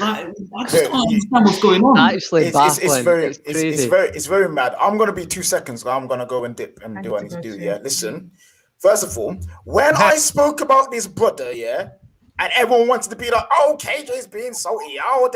Like, I just can't understand what's going on. Actually, it's very mad. I'm gonna be 2 seconds. I'm gonna go and dip and do what I need to do. Yeah, listen. First of all, when I spoke about this brother, yeah, and everyone wanted to be like, oh, KJ's being salty. Oh,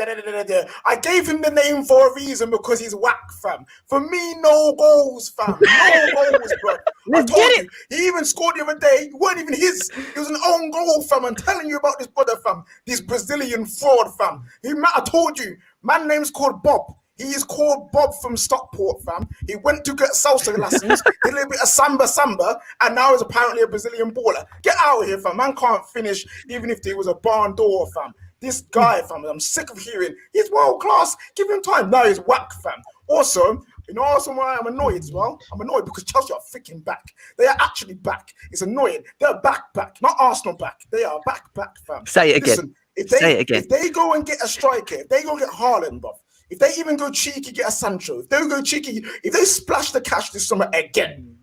I gave him the name for a reason, because he's whack, fam. For me, no goals, fam. No goals, bro. I told you. He even scored the other day. It weren't even his. It was an own goal, fam. I'm telling you about this brother, fam. This Brazilian fraud, fam. I told you. Man name's called Bob. He is called Bob from Stockport, fam. He went to get salsa lessons, did a little bit of samba, and now he's apparently a Brazilian baller. Get out of here, fam. Man can't finish even if there was a barn door, fam. This guy, fam, I'm sick of hearing. He's world class. Give him time. Now he's whack, fam. Also, you know also why I'm annoyed as well? I'm annoyed because Chelsea are freaking back. They are actually back. It's annoying. They're back. Not Arsenal back. They are back, fam. Say it again. Listen, if they go and get a striker, if they go get Haaland, bruv, if they even go cheeky, get a Sancho, if they splash the cash this summer again,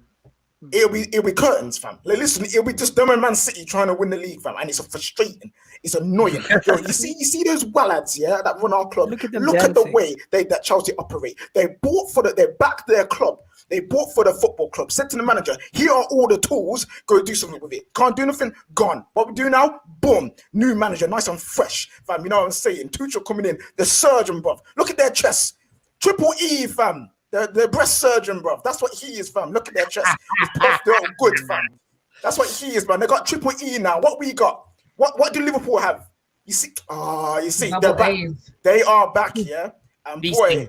it'll be curtains, fam. Like, listen, it'll be just them and Man City trying to win the league, fam. And it's frustrating. It's annoying. Yo, you see those lads, yeah, that run our club. Look at the way that Chelsea operate. They backed their club. They bought for the football club. Said to the manager, here are all the tools. Go do something with it. Can't do nothing. Gone. What we do now? Boom. New manager. Nice and fresh. Fam, you know what I'm saying? Tuchel coming in. The surgeon, bruv. Look at their chest. Triple E, fam. The breast surgeon, bruv. That's what he is, fam. Look at their chest. It's puffed out good, fam. That's what he is, man. They got triple E now. What we got? What do Liverpool have? You see, they're back. They are back, yeah. And boy,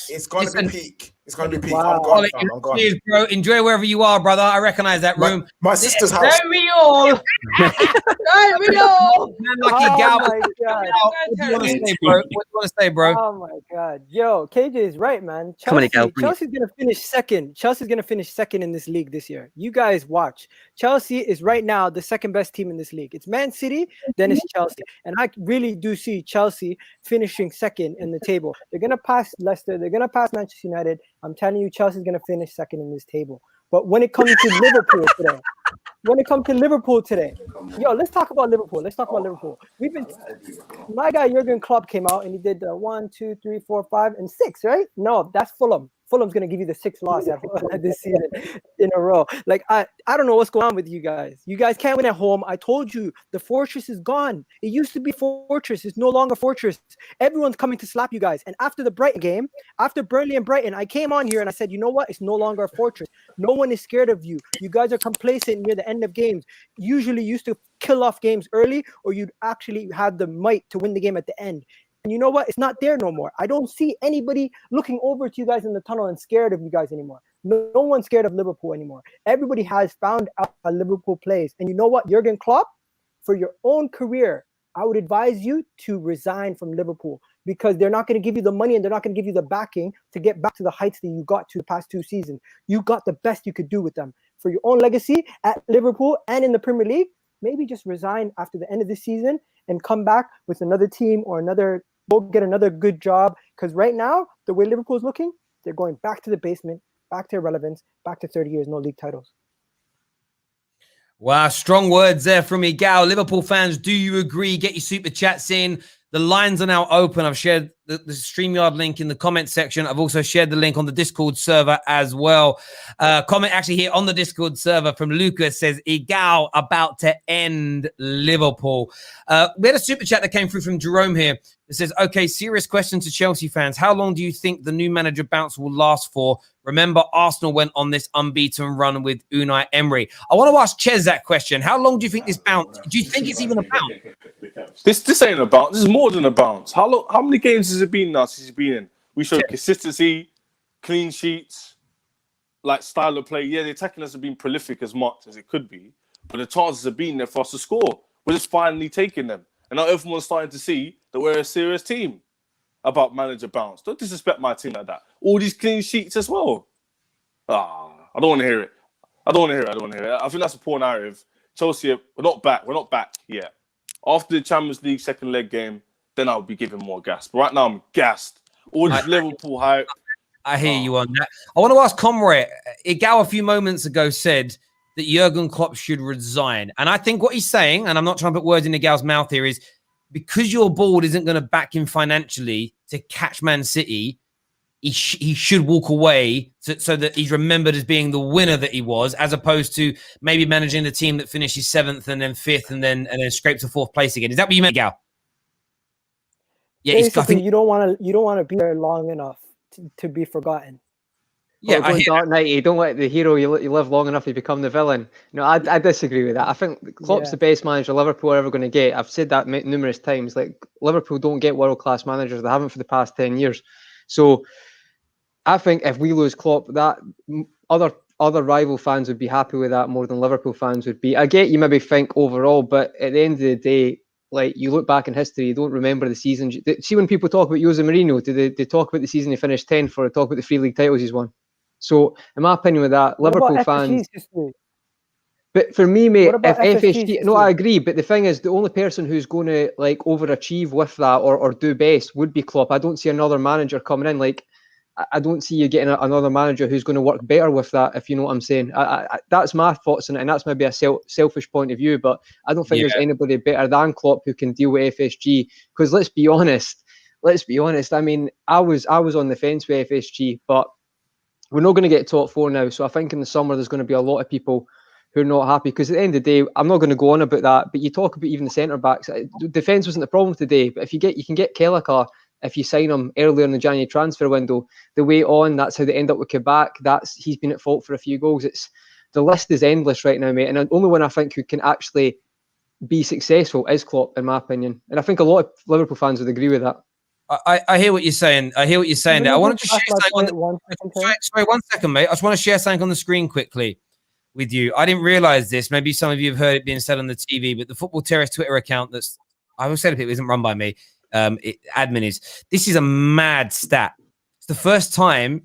it's going to be peak. It's going to be peak. Wow. I'm gone, fam. I'm gone. Cheers, bro. Enjoy wherever you are, brother. I recognize that room. My sister's house. Don't we all? Don't we all? Man, like Gal. Oh my God. What do you want to say, bro? What do you want to say, bro? Oh my God. Yo, KJ is right, man. Come on, Gal, bring it. Chelsea's gonna finish second. Chelsea's gonna finish second in this league this year. You guys watch. Chelsea is right now the second best team in this league. It's Man City, then it's Chelsea. And I really do see Chelsea finishing second in the table. They're gonna pass Leicester, they're gonna pass Manchester United. I'm telling you, Chelsea's gonna finish second in this table. But when it comes to Liverpool today, yo, let's talk about Liverpool. My guy Jurgen Klopp came out and he did 1, 2, 3, 4, 5, and 6, right? No, that's Fulham. Fulham's gonna give you the 6th loss this season in a row. Like I don't know what's going on with you guys. You guys can't win at home. I told you the fortress is gone. It used to be fortress. It's no longer fortress. Everyone's coming to slap you guys. And after the Brighton game, after Burnley and Brighton, I came on here and I said, you know what? It's no longer a fortress. No one is scared of you. You guys are complacent near the end of games. Usually used to kill off games early, or you'd actually have the might to win the game at the end. And you know what? It's not there no more. I don't see anybody looking over to you guys in the tunnel and scared of you guys anymore. No one's scared of Liverpool anymore. Everybody has found out how Liverpool plays. And you know what, Jurgen Klopp, for your own career, I would advise you to resign from Liverpool, because they're not going to give you the money and they're not going to give you the backing to get back to the heights that you got to the past 2 seasons. You got the best you could do with them. For your own legacy at Liverpool and in the Premier League, maybe just resign after the end of this season and come back with another team or go get another good job. Because right now, the way Liverpool is looking, they're going back to the basement, back to irrelevance, back to 30 years, no league titles. Wow, strong words there from Miguel. Liverpool fans, do you agree? Get your super chats in. The lines are now open. I've shared the StreamYard link in the comment section. I've also shared the link on the Discord server as well. Comment actually here on the Discord server from Lucas says, Igal about to end Liverpool. We had a super chat that came through from Jerome here. It says, okay, serious question to Chelsea fans. How long do you think the new manager bounce will last for? Remember, Arsenal went on this unbeaten run with Unai Emery. I want to ask Ches that question. How long do you think this bounce? Do you think it's even a bounce? This ain't a bounce. This is more than a bounce. How many games has it been now since he's been in? We showed consistency, clean sheets, like style of play. Yeah, the attacking hasn't been prolific as much as it could be, but the chances have been there for us to score. We're just finally taking them. And now everyone's starting to see that we're a serious team about manager bounce. Don't disrespect my team like that. All these clean sheets as well. I don't want to hear it. I think that's a poor narrative. Chelsea, we're not back yet. After the Champions League second leg game, then I'll be giving more gas. But right now, I'm gassed. All this Liverpool hype. I hear you on that. I want to ask Comrade. Igal a few moments ago said that Jurgen Klopp should resign. And I think what he's saying, and I'm not trying to put words in Igal's mouth here, is because your board isn't going to back him financially to catch Man City, he should walk away so that he's remembered as being the winner that he was, as opposed to maybe managing the team that finishes 7th and then 5th and then scrapes to 4th place again. Is that what you meant, Gal? Yeah, basically, I think you don't want to be there long enough to be forgotten. Yeah, Dark Knight. You don't let the hero you live long enough to become the villain. No, I disagree with that. I think Klopp's the best manager Liverpool are ever going to get. I've said that numerous times. Like, Liverpool don't get world-class managers. They haven't for the past 10 years. So I think if we lose Klopp, that other rival fans would be happy with that more than Liverpool fans would be. I get you maybe think overall, but at the end of the day, like, you look back in history, you don't remember the season. See, when people talk about Jose Mourinho, do they talk about the season he finished 10th or talk about the 3 league titles he's won? So, in my opinion with that, Liverpool fans... But for me, mate, if FSG... No, I agree, but the thing is, the only person who's going to, like, overachieve with that or do best would be Klopp. I don't see another manager coming in. Like, I don't see you getting another manager who's going to work better with that, if you know what I'm saying. That's my thoughts on it, and that's maybe a selfish point of view, but I don't think there's anybody better than Klopp who can deal with FSG. Because let's be honest. I mean, I was on the fence with FSG, but we're not going to get top 4 now. So I think in the summer there's going to be a lot of people who are not happy. Because at the end of the day, I'm not going to go on about that, but you talk about even the centre backs. Defence wasn't the problem today, but you can get Kelleher if you sign him earlier in the January transfer window. The way on, that's how they end up with Quebec. He's been at fault for a few goals. The list is endless right now, mate. And the only one I think who can actually be successful is Klopp, in my opinion. And I think a lot of Liverpool fans would agree with that. I hear what you're saying. I hear what you're saying there. I want to just share something on sorry, 1 second, mate. I just want to share something on the screen quickly with you. I didn't realize this. Maybe some of you have heard it being said on the TV, but the Football Terrace Twitter account that's, I will say it isn't run by me. Admin is. This is a mad stat. It's the first time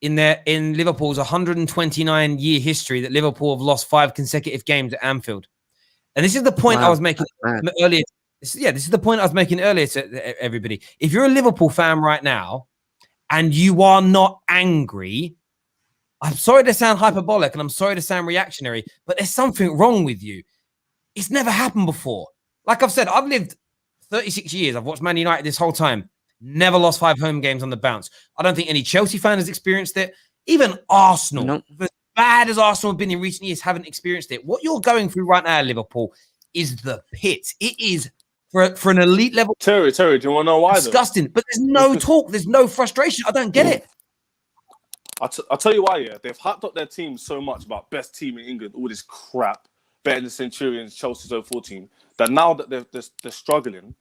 in Liverpool's 129-year history that Liverpool have lost 5 consecutive games at Anfield. And this is the point I was making earlier. This is the point I was making earlier to everybody. If you're a Liverpool fan right now and you are not angry, I'm sorry to sound hyperbolic and I'm sorry to sound reactionary, but there's something wrong with you. It's never happened before. Like I've said, I've lived 36 years. I've watched Man United this whole time. Never lost 5 home games on the bounce. I don't think any Chelsea fan has experienced it. Even Arsenal, as bad as Arsenal have been in recent years, haven't experienced it. What you're going through right now, Liverpool, is the pit. It is for an elite level. Terry, do you want to know why? Disgusting. But there's no talk. There's no frustration. I don't get it. I'll tell you why, yeah. They've hyped up their team so much about best team in England, all this crap, better than Centurions, Chelsea's 04 team, that now that they're struggling,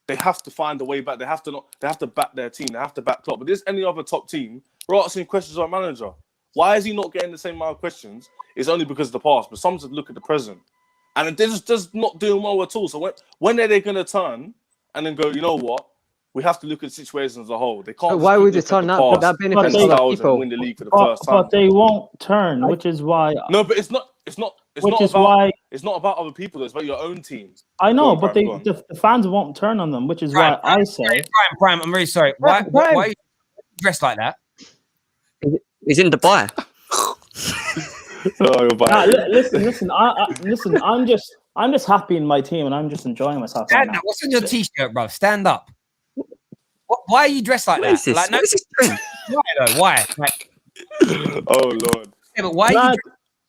they have to find a way back. They have to back their team. They have to back Klopp. But there's any other top team, we're asking questions of our manager. Why is he not getting the same amount of questions? It's only because of the past. But some just look at the present. And they're just not doing well at all. So when are they going to turn and then go, you know what? We have to look at the situation as a whole. They can't. But why would they turn that? Would that benefit people? Win the league for the first time. But they won't turn, which is why. No, but it's not about other people. It's about your own team. I know, but the fans won't turn on them, which is why I say. Prime, I'm really sorry. Why are you dressed like that? He's in Dubai. Listen. I'm just happy in my team, and I'm just enjoying myself. Stand up. What's on your t-shirt, bro? Stand up. Why are you dressed like that? Like, no, why though? Why? Like, oh Lord. Yeah, but why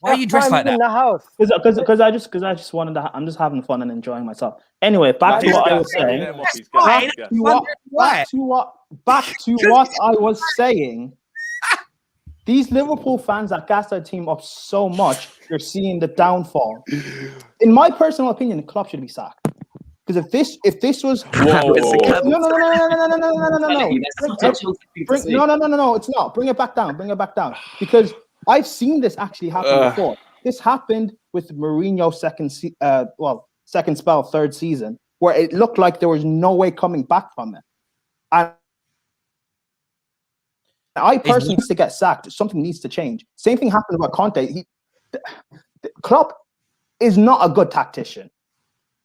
are you dressed like that? In the house. Because I just wanted to. I'm just having fun and enjoying myself. Anyway, back to what I was saying. Back to what I was saying. These Liverpool fans that gas their team up so much, you're seeing the downfall. In my personal opinion, the club should be sacked. Because if this was no, it's not. Bring it back down. Because I've seen this actually happen before. This happened with Mourinho's second spell, third season, where it looked like there was no way coming back from it. And I personally need to get sacked. Something needs to change. Same thing happened about Conte. Klopp is not a good tactician.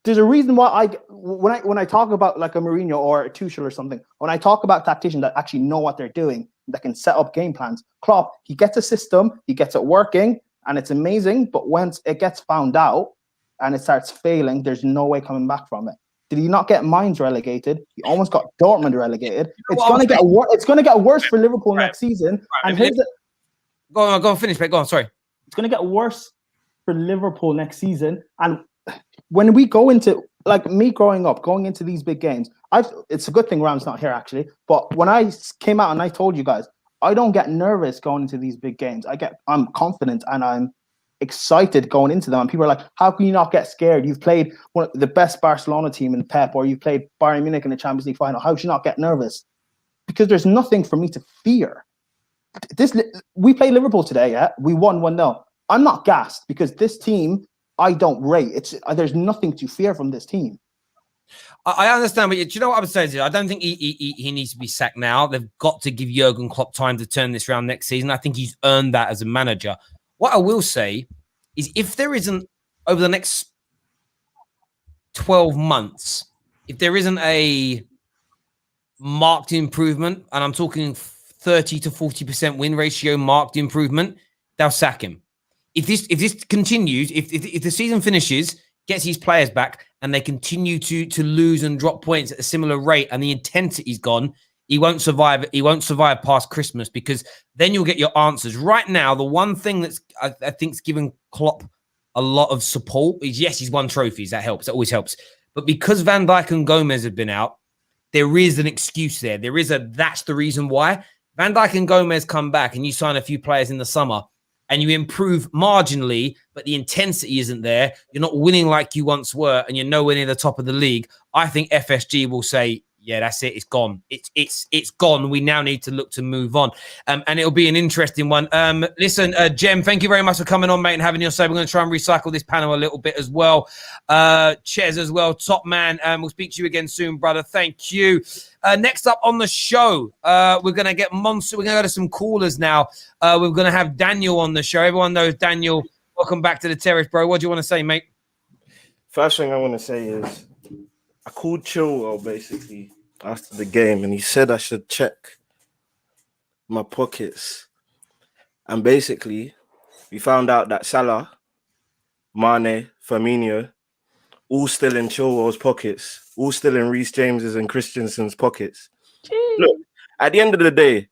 There's a reason why when I talk about like a Mourinho or a Tuchel or something, when I talk about tacticians that actually know what they're doing, that can set up game plans, Klopp, he gets a system, he gets it working, and it's amazing. But once it gets found out and it starts failing, there's no way coming back from it. Did he not get Mainz relegated? He almost got Dortmund relegated. It's going to get worse for Liverpool next season. And go on, finish, mate. Go on, sorry. It's going to get worse for Liverpool next season. And when we go into, like me growing up, going into these big games, it's a good thing Ram's not here actually. But when I came out and I told you guys, I don't get nervous going into these big games. I'm confident and I'm excited going into them, and people are like, how can you not get scared? You've played one of the best Barcelona team in Pep, or you played Bayern Munich in the Champions League final. How should you not get nervous? Because there's nothing for me to fear. We played Liverpool today, yeah? We won 1-0. I'm not gassed because this team I don't rate. There's nothing to fear from this team. I understand, but do you know what I would say to you? I don't think he needs to be sacked now. They've got to give Jurgen Klopp time to turn this around next season. I think he's earned that as a manager. What I will say is if there isn't, over the next 12 months, if there isn't a marked improvement, and I'm talking 30 to 40% win ratio marked improvement, they'll sack him. If this continues, if the season finishes, gets his players back, and they continue to lose and drop points at a similar rate, and the intensity's gone, he won't survive. He won't survive past Christmas, because then you'll get your answers. Right now, the one thing that's I think's given Klopp a lot of support is, yes, he's won trophies. That helps. That always helps. But because Van Dijk and Gomez have been out, there is an excuse there. That's the reason why. Van Dijk and Gomez come back, and you sign a few players in the summer, and you improve marginally, but the intensity isn't there. You're not winning like you once were, and you're nowhere near the top of the league. I think FSG will say, yeah, that's it. It's gone. It's gone. We now need to look to move on. And it'll be an interesting one. Listen, Jem, thank you very much for coming on, mate, and having your say. We're going to try and recycle this panel a little bit as well. Ches as well, top man. We'll speak to you again soon, brother. Thank you. Next up on the show, we're going to get Monster. We're going to go to some callers now. We're going to have Daniel on the show. Everyone knows Daniel. Welcome back to the terrace, bro. What do you want to say, mate? First thing I want to say is I called Chilwell basically after the game, and he said I should check my pockets. And basically, we found out that Salah, Mane, Firmino, all still in Chilwell's pockets, all still in Reece James's and Christensen's pockets. Jeez. Look, at the end of the day,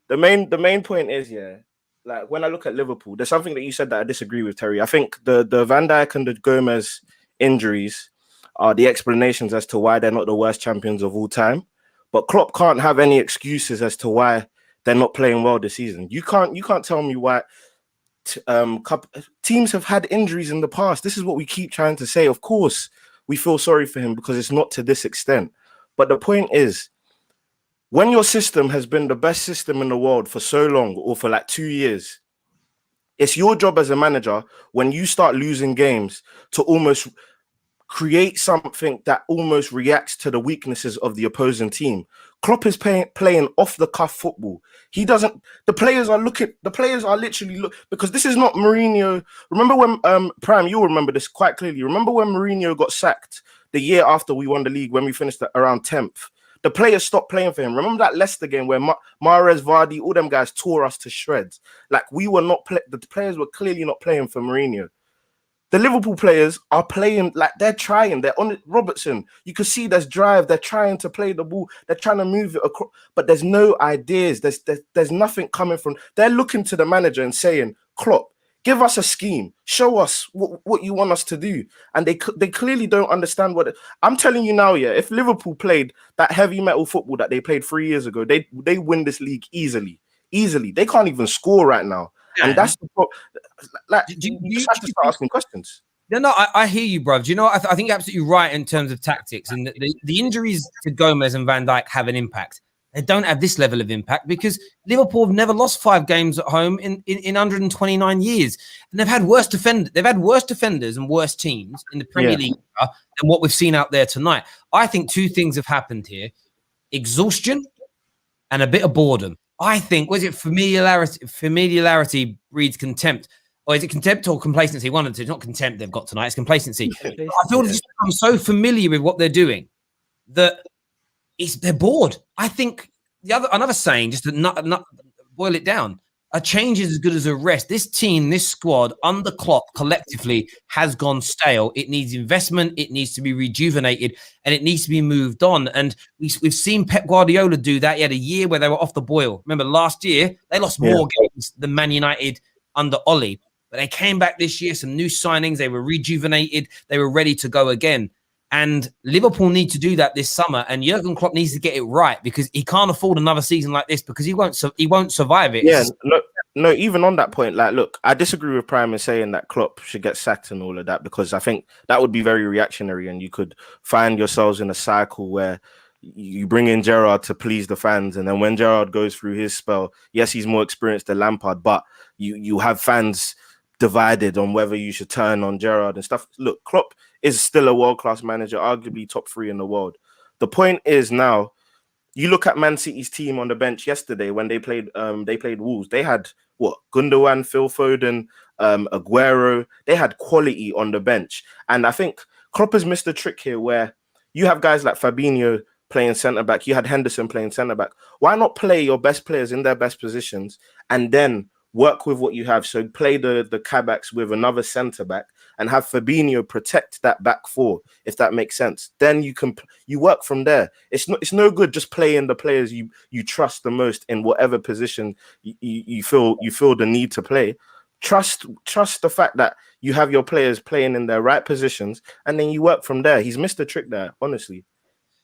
the main point is, yeah, like when I look at Liverpool, there's something that you said that I disagree with, Terry. I think the Van Dijk and the Gomez injuries are the explanations as to why they're not the worst champions of all time. But Klopp can't have any excuses as to why they're not playing well this season. You can't tell me why teams have had injuries in the past. This is what we keep trying to say. Of course, we feel sorry for him because it's not to this extent. But the point is, when your system has been the best system in the world for so long, or for like 2 years, it's your job as a manager when you start losing games to almost create something that almost reacts to the weaknesses of the opposing team. Klopp is playing off-the-cuff football. He doesn't. The players are literally because this is not Mourinho. Remember when Prime? You'll remember this quite clearly. Remember when Mourinho got sacked the year after we won the league, when we finished around 10th? The players stopped playing for him. Remember that Leicester game where Mahrez, Vardy, all them guys tore us to shreds. Like we were not. The players were clearly not playing for Mourinho. The Liverpool players are playing like they're trying. They're on it. Robertson, you can see there's drive. They're trying to play the ball. They're trying to move it across, but there's no ideas. There's nothing coming from. They're looking to the manager and saying, Klopp, give us a scheme. Show us what you want us to do. And they clearly don't understand what. I'm telling you now, yeah. If Liverpool played that heavy metal football that they played 3 years ago, they win this league easily. They can't even score right now. Yeah. And that's the problem. Like, you just have to start asking questions. No, I hear you, bro. Do you know what? I think you're absolutely right in terms of tactics. And the injuries to Gomez and Van Dijk have an impact. They don't have this level of impact because Liverpool have never lost 5 games at home in 129 years. And they've had worse defenders and worse teams in the Premier League than what we've seen out there tonight. I think 2 things have happened here. Exhaustion and a bit of boredom. I think, was it familiarity breeds contempt? Or is it contempt or complacency? One of the two. It's not contempt they've got tonight. It's complacency. I feel they've just become so familiar with what they're doing that they're bored. I think another saying, just to not boil it down, a change is as good as a rest. This team, this squad, under Klopp collectively has gone stale. It needs investment. It needs to be rejuvenated, and it needs to be moved on. And we've seen Pep Guardiola do that. He had a year where they were off the boil. Remember, last year, they lost more games than Man United under Ollie. But they came back this year, some new signings. They were rejuvenated. They were ready to go again. And Liverpool need to do that this summer. And Jurgen Klopp needs to get it right because he can't afford another season like this because he won't survive it. Yeah, no, even on that point, like, look, I disagree with Prime in saying that Klopp should get sacked and all of that because I think that would be very reactionary and you could find yourselves in a cycle where you bring in Gerrard to please the fans. And then when Gerrard goes through his spell, yes, he's more experienced than Lampard, but you have fans divided on whether you should turn on Gerrard and stuff. Look, Klopp is still a world-class manager, arguably top 3 in the world. The point is now, you look at Man City's team on the bench yesterday when they played Wolves. They had Gundogan, Phil Foden, Aguero. They had quality on the bench, and I think Klopp has missed a trick here where you have guys like Fabinho playing centre back. You had Henderson playing centre back. Why not play your best players in their best positions and then work with what you have? So play the Kabaks with another centre back and have Fabinho protect that back 4, if that makes sense. Then you work from there. It's no good just playing the players you trust the most in whatever position you feel the need to play. Trust the fact that you have your players playing in their right positions, and then you work from there. He's missed a trick there, honestly.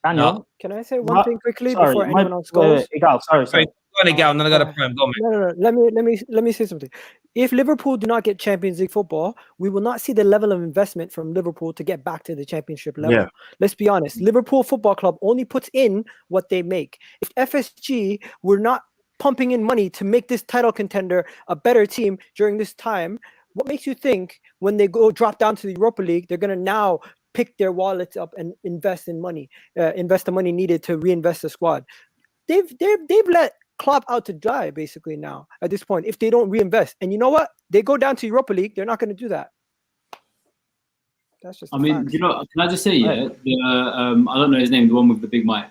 Daniel, can I say one thing quickly before anyone else goes? Sorry. going to go and then I got to Prime. Go on, No. Let me say something. If Liverpool do not get Champions League football, we will not see the level of investment from Liverpool to get back to the championship level. Yeah. Let's be honest. Liverpool Football Club only puts in what they make. If FSG were not pumping in money to make this title contender a better team during this time, what makes you think when they go drop down to the Europa League, they're going to now pick their wallets up and invest in money, invest the money needed to reinvest the squad? They've let Klopp out to dry basically now at this point if they don't reinvest. And you know what? They go down to Europa League. They're not going to do that. That's just. I mean, you know, can I just say, yeah, I don't know his name, the one with the big mic.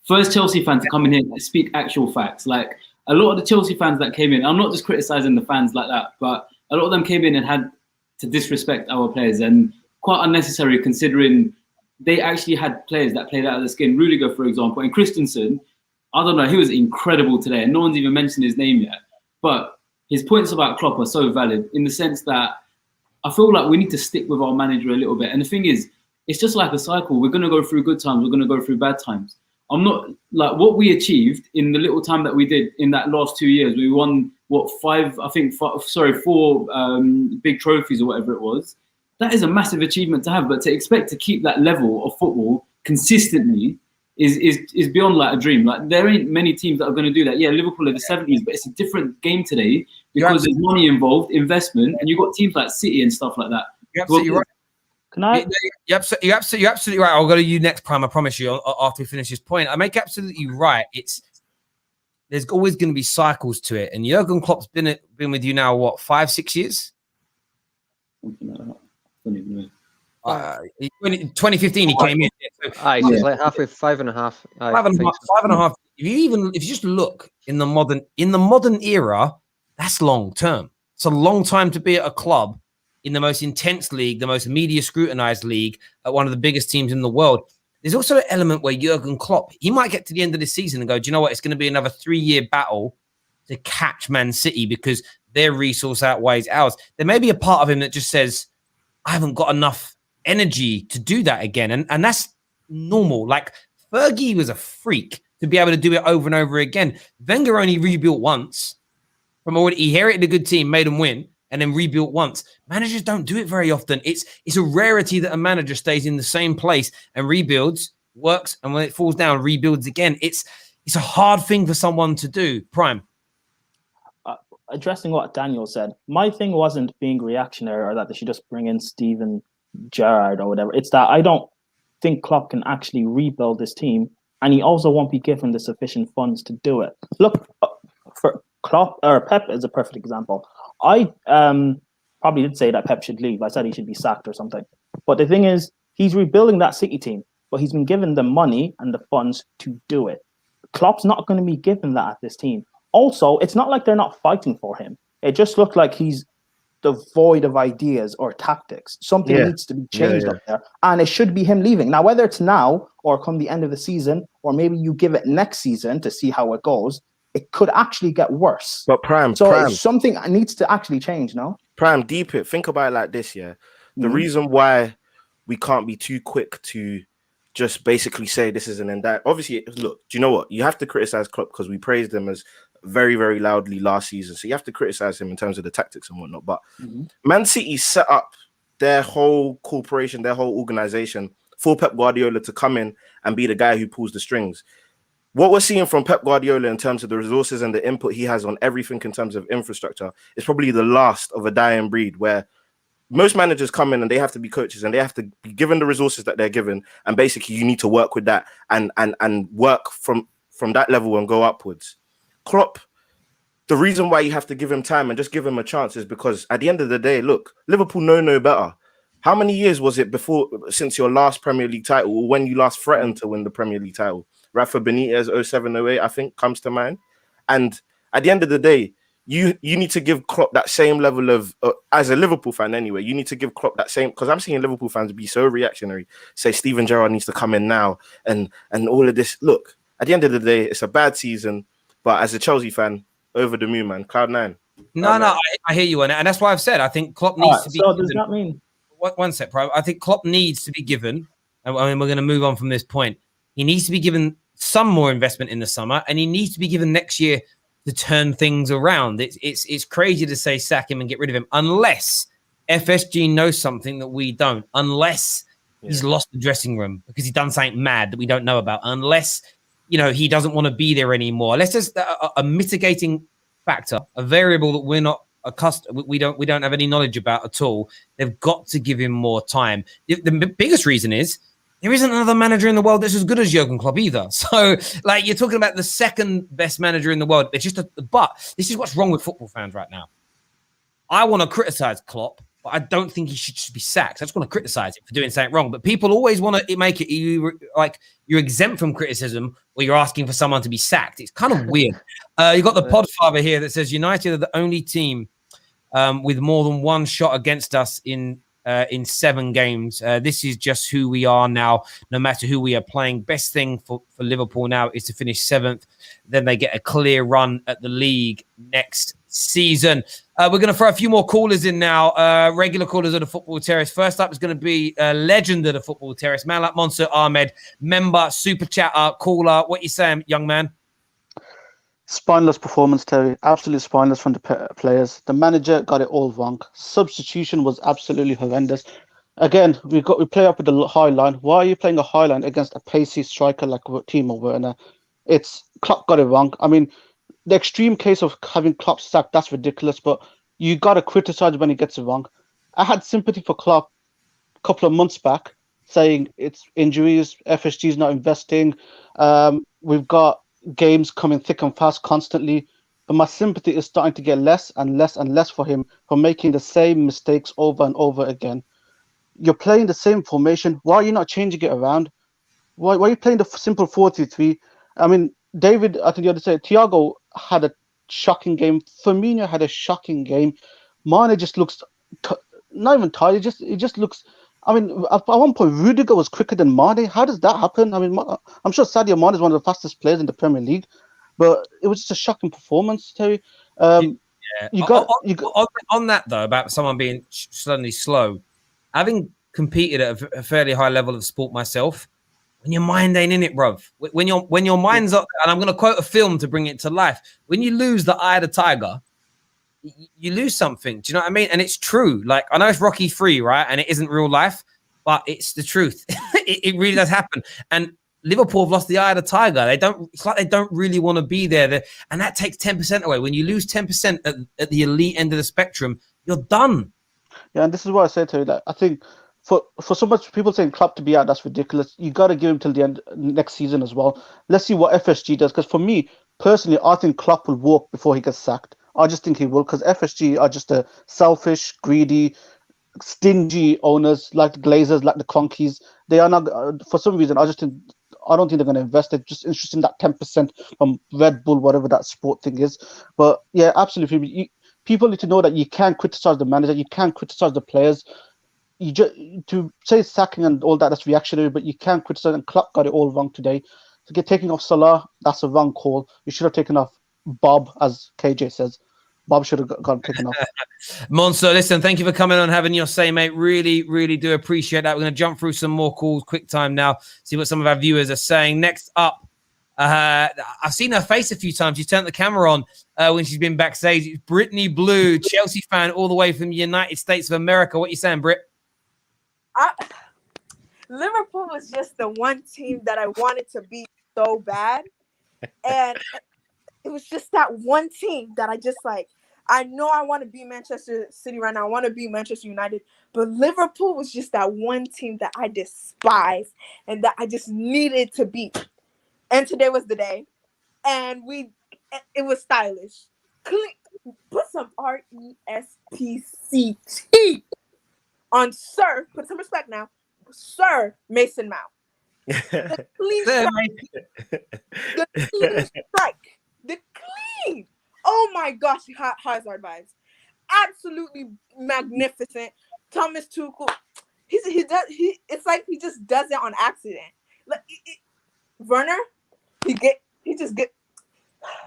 First Chelsea fan to come in here and speak actual facts. Like a lot of the Chelsea fans that came in, I'm not just criticizing the fans like that, but a lot of them came in and had to disrespect our players, and quite unnecessary considering they actually had players that played out of the skin. Rudiger, for example, and Christensen. I don't know, he was incredible today, and no one's even mentioned his name yet. But his points about Klopp are so valid in the sense that I feel like we need to stick with our manager a little bit. And the thing is, it's just like a cycle. We're going to go through good times. We're going to go through bad times. I'm not like what we achieved in the little time that we did in that last 2 years. We won four big trophies or whatever it was. That is a massive achievement to have. But to expect to keep that level of football consistently is beyond like a dream. Like there ain't many teams that are going to do that. Yeah, Liverpool are the 70s, but it's a different game today because there's money involved, investment, and you've got teams like City and stuff like that. You're absolutely right. Can I? You're absolutely right. I'll go to you next, Prime. I promise you. After we finish this point, I make absolutely right. There's always going to be cycles to it, and Jurgen Klopp's been with you now. What, 5-6 years? Something like that. I don't even know. 2015 he came in. It's like halfway, 5.5. 5.5. If you just look in the modern era, that's long term. It's a long time to be at a club in the most intense league, the most media scrutinized league, at one of the biggest teams in the world. There's also an element where Jurgen Klopp, he might get to the end of the season and go, do you know what? It's going to be another 3-year battle to catch Man City because their resource outweighs ours. There may be a part of him that just says, I haven't got enough energy to do that again. And that's normal. Like Fergie was a freak to be able to do it over and over again. Wenger only rebuilt once from already. He inherited a good team, made them win, and then rebuilt once. Managers don't do it very often. It's a rarity that a manager stays in the same place and rebuilds, works, and when it falls down, rebuilds again. It's a hard thing for someone to do. Prime. Addressing what Daniel said, my thing wasn't being reactionary or that they should just bring in Steven Gerrard or whatever. It's that I don't think Klopp can actually rebuild this team, and he also won't be given the sufficient funds to do it. Look, for Klopp or Pep is a perfect example. I probably did say that Pep should leave. I said he should be sacked or something. But the thing is, he's rebuilding that City team, but he's been given the money and the funds to do it. Klopp's not going to be given that at this team. Also, it's not like they're not fighting for him. It just looked like he's devoid of ideas or tactics. Something needs to be changed up there. And it should be him leaving. Now, whether it's now or come the end of the season, or maybe you give it next season to see how it goes, it could actually get worse. But Prime, something needs to actually change, no? Prime, deep it. Think about it like this, yeah. The reason why we can't be too quick to just basically say this is an indictment. Obviously, look, do you know what? You have to criticize Klopp because we praised him as very, very loudly last season. So you have to criticize him in terms of the tactics and whatnot. But Man City set up their whole corporation, their whole organization for Pep Guardiola to come in and be the guy who pulls the strings. What we're seeing from Pep Guardiola in terms of the resources and the input he has on everything in terms of infrastructure is probably the last of a dying breed, where most managers come in and they have to be coaches and they have to be given the resources that they're given. And basically you need to work with that and work from that level and go upwards. Klopp, the reason why you have to give him time and just give him a chance is because at the end of the day, look, Liverpool know no better. How many years was it since your last Premier League title, or when you last threatened to win the Premier League title? Rafa Benitez 07-08, I think, comes to mind. And at the end of the day, you need to give Klopp that same level of, as a Liverpool fan anyway, you need to give Klopp that same, because I'm seeing Liverpool fans be so reactionary, say Steven Gerrard needs to come in now and all of this. Look, at the end of the day, it's a bad season, but as a Chelsea fan, over the moon, man. Cloud9. No, I hear you on it. And that's why I've said I think Klopp needs to be. So does that mean? One sec, bro. I think Klopp needs to be given, and I mean, we're going to move on from this point. He needs to be given some more investment in the summer, and he needs to be given next year to turn things around. It's crazy to say sack him and get rid of him unless FSG knows something that we don't. Unless he's lost the dressing room because he's done something mad that we don't know about. Unless he doesn't want to be there anymore. Let's just a mitigating factor, a variable that we're not accustomed. We don't have any knowledge about at all. They've got to give him more time. The biggest reason is there isn't another manager in the world that's as good as Jurgen Klopp either. So, like, you're talking about the second best manager in the world. It's just but this is what's wrong with football fans right now. I want to criticize Klopp, but I don't think he should just be sacked. I just want to criticize him for doing something wrong. But people always want to make it you're exempt from criticism or you're asking for someone to be sacked. It's kind of weird. You got the Podfather here that says United are the only team with more than one shot against us in 7 games. This is just who we are now, no matter who we are playing. Best thing for Liverpool now is to finish 7th. Then they get a clear run at the league next season. We're going to throw a few more callers in now. Regular callers of the Football Terrace. First up is going to be a legend of the Football Terrace, man like Monster Ahmed, member, super chatter, caller. What you saying, young man? Spineless performance, Terry. Absolutely spineless from the players. The manager got it all wrong. Substitution was absolutely horrendous. Again, we play up with the high line. Why are you playing a high line against a pacey striker like Timo Werner? Klopp got it wrong. I mean, the extreme case of having Klopp sacked, that's ridiculous, but you got to criticize when he gets it wrong. I had sympathy for Klopp a couple of months back, saying it's injuries, FSG's not investing, we've got games coming thick and fast constantly, but my sympathy is starting to get less and less and less for him for making the same mistakes over and over again. You're playing the same formation. Why are you not changing it around? Why are you playing the simple 4-3-3? I mean, David, I think the other side, Thiago had a shocking game. Firmino had a shocking game. Mane just looks not even tired. It just looks. I mean, at one point, Rudiger was quicker than Mane. How does that happen? I mean, I'm sure Sadio Mane is one of the fastest players in the Premier League, but it was just a shocking performance, Terry. On that though, about someone being suddenly slow, having competed at a fairly high level of sport myself, when your mind ain't in it, bruv. When your mind's up, and I'm going to quote a film to bring it to life. When you lose the eye of the tiger, you lose something. Do you know what I mean? And it's true. Like, I know it's Rocky 3, right? And it isn't real life, but it's the truth. it really does happen. And Liverpool have lost the eye of the tiger. It's like they don't really want to be there. And that takes 10% away. When you lose 10% at the elite end of the spectrum, you're done. Yeah, and this is what I said to you. That I think for so much people saying Klopp to be out, that's ridiculous. You got to give him till the end next season as well. Let's see what FSG does. Because for me personally, I think Klopp will walk before he gets sacked. I just think he will, because FSG are just a selfish, greedy, stingy owners, like the Glazers, like the Cronkies. They are not, for some reason, I don't think they're going to invest. They're just interested in that 10% from Red Bull, whatever that sport thing is. But yeah, absolutely. People need to know that you can't criticize the manager, you can't criticize the players. You just to say sacking and all that, that's reactionary, but you can't criticize. And Klopp got it all wrong today. To get taking off Salah, that's a wrong call. You should have taken off Bob, as KJ says. Bob should have gotten taken off. Monster, listen, thank you for coming on, having your say, mate. Really, really do appreciate that. We're going to jump through some more calls, quick time now, see what some of our viewers are saying. Next up, I've seen her face a few times. She's turned the camera on when she's been backstage. It's Brittany Blue, Chelsea fan all the way from the United States of America. What you saying, Britt? Liverpool was just the one team that I wanted to beat so bad. And it was just that one team that I just like. I know I want to beat Manchester City right now. I want to beat Manchester United. But Liverpool was just that one team that I despise and that I just needed to beat. And today was the day. And it was stylish. Put some RESPCT on Sir. Put some respect now. Sir Mason Mount. The clean strike. The clean. Oh my gosh, Hazard vibes. Absolutely magnificent. Thomas Tuchel. It's like he just does it on accident. Like Werner,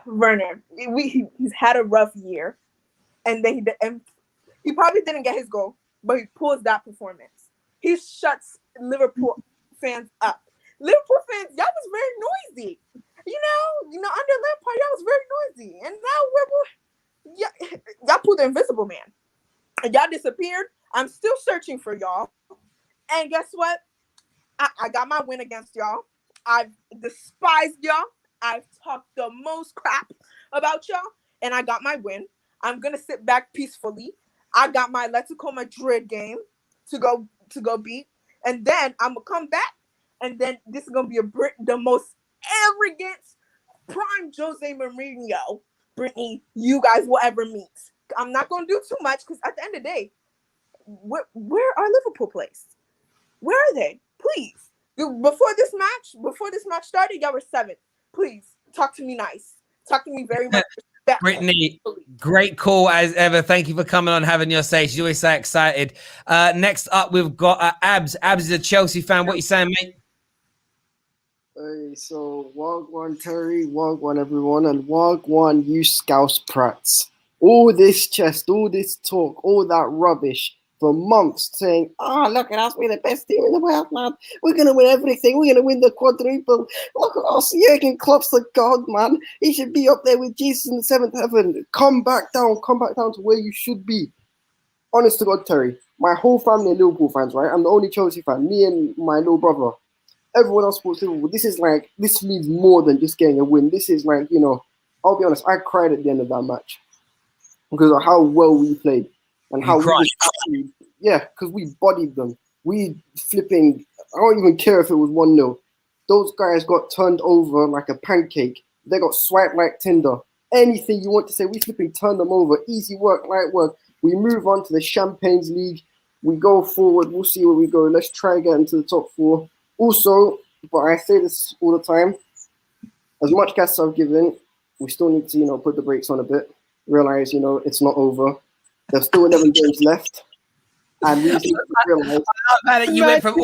Werner. He's had a rough year, and he probably didn't get his goal, but he pulls that performance. He shuts Liverpool fans up. Liverpool fans, y'all was very noisy. under Lampard, y'all was very noisy, and now y'all pulled the Invisible Man, and y'all disappeared. I'm still searching for y'all, and guess what? I got my win against y'all. I've despised y'all. I've talked the most crap about y'all, and I got my win. I'm gonna sit back peacefully. I got my Atletico Madrid game to go beat, and then I'm gonna come back, and then this is gonna be the most arrogant prime Jose Mourinho, Brittany, you guys will ever meet. I'm not gonna do too much because at the end of the day, where are Liverpool placed? Where are they? Please, before this match started, y'all were 7th. Please talk to me nice. Talk to me very much. Brittany, great call as ever. Thank you for coming on, having your say. She's always so excited. Next up, we've got Abs. Abs is a Chelsea fan. What you saying, mate? Hey, so Wagwan Terry, Wagwan everyone, and Wagwan you Scouse Prats. All this chest, all this talk, all that rubbish for months saying, look at us, we're the best team in the world, man. We're going to win everything. We're going to win the quadruple. Look at us. Jurgen Klopp's the god, man. He should be up there with Jesus in the 7th heaven. Come back down to where you should be. Honest to God, Terry, my whole family are Liverpool fans, right? I'm the only Chelsea fan, me and my little brother. Everyone else supports Liverpool. This means more than just getting a win. This is like, I'll be honest, I cried at the end of that match because of how well we played and how because we bodied them. We flipping, I don't even care if it was 1-0. Those guys got turned over like a pancake. They got swiped like Tinder. Anything you want to say, we flipping turned them over. Easy work, light work. We move on to the Champagnes League. We go forward. We'll see where we go. Let's try and get into the top 4. Also, but I say this all the time, as much gas I've given, we still need to, put the brakes on a bit. Realize, it's not over. There's still 11 games left. And we need to realize that you went from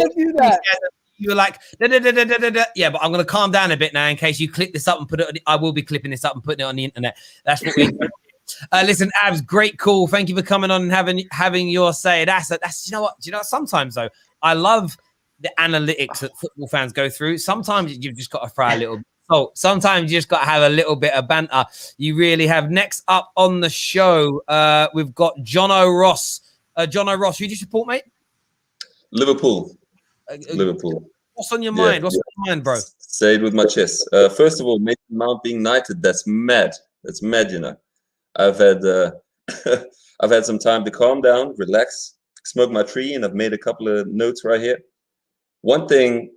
you were like, yeah, but I'm going to calm down a bit now in case you clip this up and put it on. I will be clipping this up and putting it on the internet. That's what we listen, Abs, great call. Thank you for coming on and having your say. That's you know what? Sometimes though, I love the analytics that football fans go through. Sometimes you've just got to throw a little bit. So sometimes you just got to have a little bit of banter. You really have. Next up on the show, we've got Jono Ross. Jono Ross, who do you support, mate? Liverpool. Liverpool. What's on your mind? What's on your mind, bro? Say it with my chest. First of all, Mason Mount being knighted, that's mad. That's mad, I've had I've had some time to calm down, relax, smoke my tree, and I've made a couple of notes right here. One thing,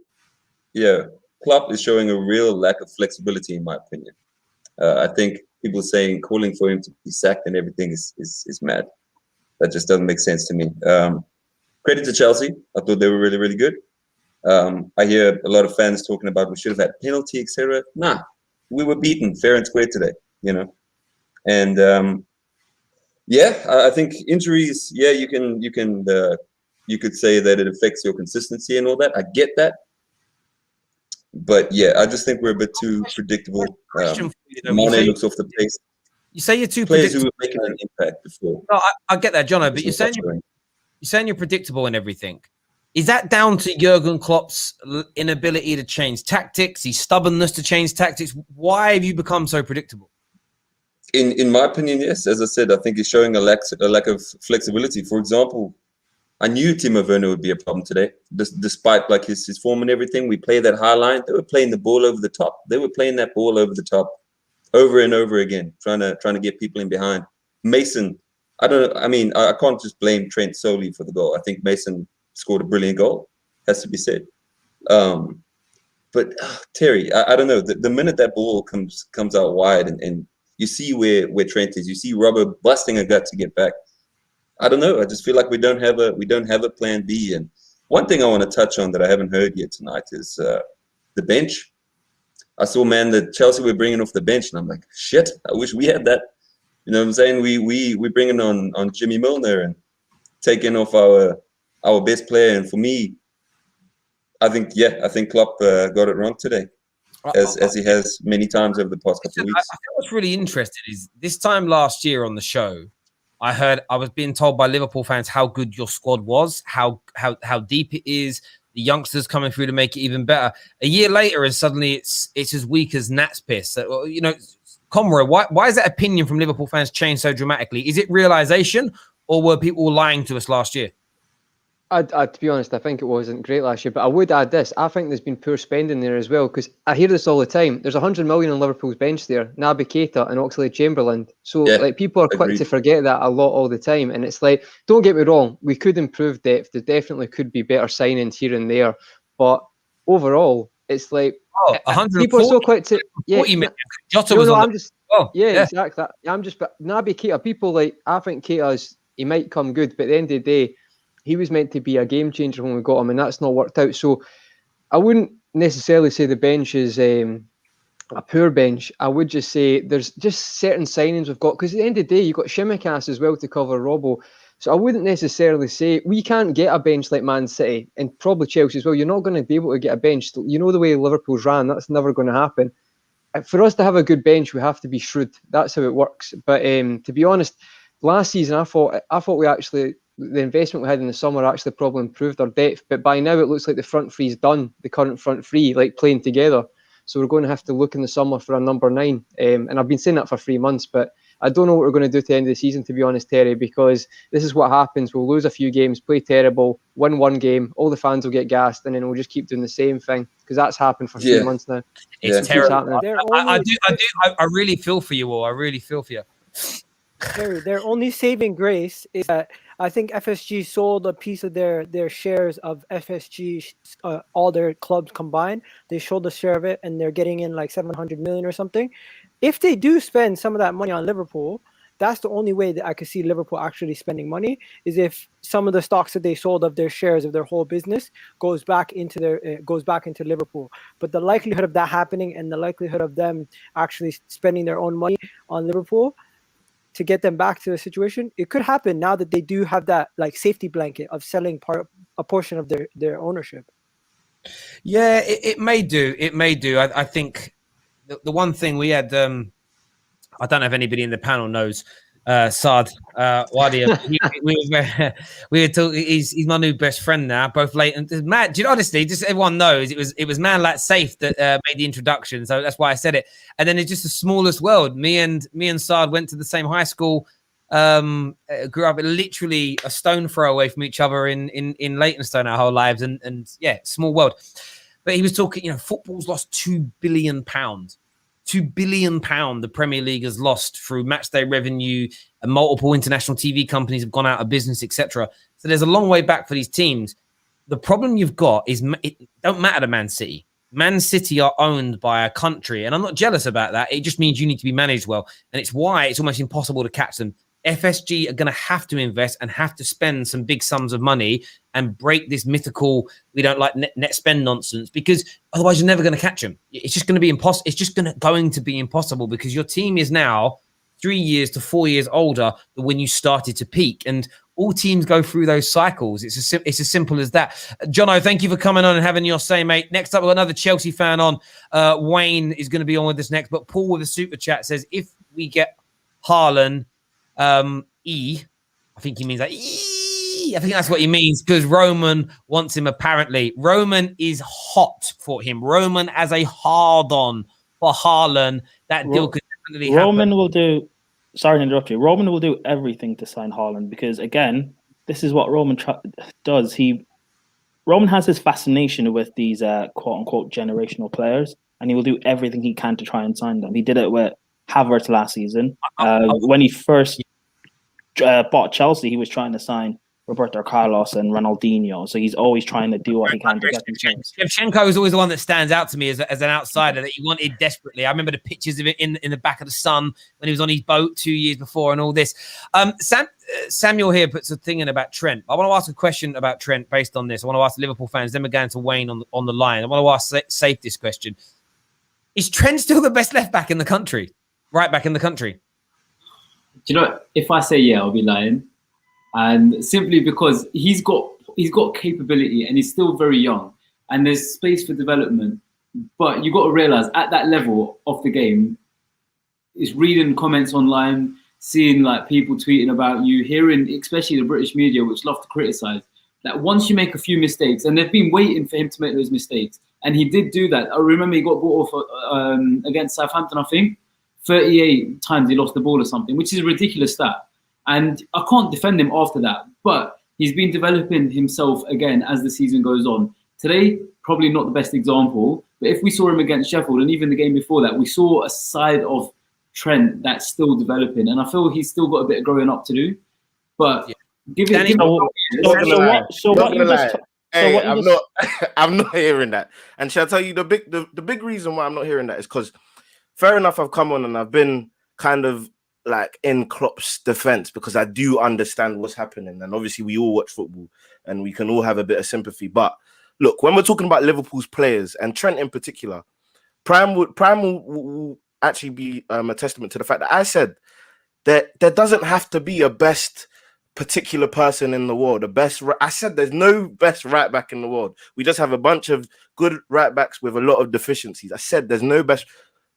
Klopp is showing a real lack of flexibility, in my opinion. I think people saying, calling for him to be sacked and everything is mad. That just doesn't make sense to me. Credit to Chelsea. I thought they were really, really good. I hear a lot of fans talking about we should have had penalty, etc. Nah, we were beaten fair and square today, And I think injuries. Yeah, you could say that it affects your consistency and all that. I get that. But I just think we're a bit too predictable. Mane looks off the pace. You say you're too players predictable. who were making an impact before. No, I get that, Jono, but you're saying you're predictable and everything. Is that down to Jurgen Klopp's inability to change tactics, his stubbornness to change tactics? Why have you become so predictable? In my opinion, yes. As I said, I think he's showing a lack of flexibility. For example, I knew Timo Werner would be a problem today, despite like his form and everything. We play that high line. They were playing the ball over the top. They were playing that ball over the top, over and over again, trying to get people in behind. Mason, I can't just blame Trent solely for the goal. I think Mason scored a brilliant goal, has to be said. But Terry, I don't know. The minute that ball comes out wide and you see where Trent is, you see Robert busting a gut to get back. I don't know. I just feel like we don't have a plan B. And one thing I want to touch on that I haven't heard yet tonight is the bench. I saw, man, that Chelsea were bringing off the bench, and I'm like, shit, I wish we had that. You know what I'm saying? We bringing on Jimmy Milner and taking off our best player. And for me, I think Klopp got it wrong today, as he has many times over the past couple of weeks. I think what's really interesting is this time last year on the show, I was being told by Liverpool fans how good your squad was, how deep it is, the youngsters coming through to make it even better. A year later, and suddenly it's as weak as gnat's piss. So, you know, Conroy, why is that opinion from Liverpool fans changed so dramatically? Is it realization, or were people lying to us last year? To be honest, I think it wasn't great last year, but I would add this. I think there's been poor spending there as well, because I hear this all the time. There's 100 million on Liverpool's bench there, Naby Keita and Oxlade-Chamberlain. So like people are quick to forget that a lot all the time. And it's like, don't get me wrong, we could improve depth. There definitely could be better signings here and there. But overall, it's like people are so quick to Jota was on exactly. I'm just Naby Keita. People like, I think he might come good, but at the end of the day, he was meant to be a game changer when we got him, and that's not worked out. So I wouldn't necessarily say the bench is a poor bench. I would just say there's just certain signings we've got, because at the end of the day, you've got Shimikas as well to cover Robbo. So I wouldn't necessarily say we can't get a bench like Man City and probably Chelsea as well. You're not going to be able to get a bench. You know the way Liverpool's ran, that's never going to happen. For us to have a good bench, we have to be shrewd. That's how it works. But to be honest, last season I thought we actually, the investment we had in the summer actually probably improved our depth, but by now it looks like the front three's done, the current front three, like playing together. So we're going to have to look in the summer for a number 9. And I've been saying that for 3 months, but I don't know what we're going to do to the end of the season, to be honest, Terry, because this is what happens. We'll lose a few games, play terrible, win one game, all the fans will get gassed, and then we'll just keep doing the same thing, because that's happened for 3 months now. It's terrible. I really feel for you all. I really feel for you. Their only saving grace is that I think FSG sold a piece of their shares of FSG, all their clubs combined. They sold a share of it, and they're getting in like 700 million or something. If they do spend some of that money on Liverpool, that's the only way that I could see Liverpool actually spending money, is if some of the stocks that they sold of their shares of their whole business goes back into Liverpool. But the likelihood of that happening, and the likelihood of them actually spending their own money on Liverpool to get them back to the situation, it could happen now that they do have that like safety blanket of selling a portion of their ownership. Yeah, it may do. It may do. I think the one thing we had, I don't know if anybody in the panel knows, Saad Wadia. we were talking. He's my new best friend now. Both late and Matt. Do you know, honestly, just everyone knows it was Man Like Safe that made the introduction. So that's why I said it. And then it's just the smallest world. Me and Saad went to the same high school. Grew up literally a stone throw away from each other in Leytonstone our whole lives. And yeah, small world. But he was talking. You know, football's lost £2 billion. £2 billion the Premier League has lost through match day revenue, and multiple international TV companies have gone out of business, etc. So there's a long way back for these teams. The problem you've got is it don't matter to Man City. Man City are owned by a country, and I'm not jealous about that. It just means you need to be managed well, and it's why it's almost impossible to catch them. FSG are going to have to invest and have to spend some big sums of money and break this mythical, we don't like net spend nonsense, because otherwise you're never going to catch them. It's just going to be impossible. It's just going to be impossible, because your team is now 3 years to 4 years older than when you started to peak. And all teams go through those cycles. It's as simple as that. Jono, thank you for coming on and having your say, mate. Next up, we've got another Chelsea fan on. Wayne is going to be on with us next. But Paul with a super chat says, if we get Haaland, I think he means like I think that's what he means, because Roman wants him apparently. Roman is hot for him. Roman as a hard-on for Haaland. That deal could definitely happen. Roman will do, sorry to interrupt you, Roman will do everything to sign Haaland, because again, this is what Roman does. Roman has this fascination with these quote-unquote generational players, and he will do everything he can to try and sign them. He did it with Havertz last season. When he first bought Chelsea, he was trying to sign Roberto Carlos and Ronaldinho. So he's always trying to do what he can to get them. Shevchenko is always the one that stands out to me as an outsider that he wanted desperately. I remember the pictures of it in the back of the sun when he was on his boat 2 years before and all this. Samuel here puts a thing in about Trent. I want to ask a question about Trent based on this. I want to ask Liverpool fans. Then we're going to Wayne on the line. I want to ask Safe this question. Is Trent still the best left back in the country? Right back in the country? Do you know, if I say yeah, I'll be lying. And simply because he's got capability and he's still very young and there's space for development. But you've got to realize at that level of the game, it's reading comments online, seeing like people tweeting about you, hearing especially the British media, which love to criticize. that once you make a few mistakes, and they've been waiting for him to make those mistakes, and he did do that. I remember he got brought off against Southampton, I think. 38 times he lost the ball or something, which is a ridiculous stat. And I can't defend him after that, but he's been developing himself again as the season goes on. Today, probably not the best example, but if we saw him against Sheffield and even the game before that, we saw a side of Trent that's still developing. And I feel he's still got a bit of growing up to do. But give it. I'm not hearing that. And shall I tell you the big reason why I'm not hearing that is because fair enough, I've come on and I've been kind of like in Klopp's defense because I do understand what's happening. And obviously we all watch football and we can all have a bit of sympathy. But look, when we're talking about Liverpool's players and Trent in particular, Prime will actually be a testament to the fact that I said that there doesn't have to be a best particular person in the world. I said there's no best right back in the world. We just have a bunch of good right backs with a lot of deficiencies. I said there's no best.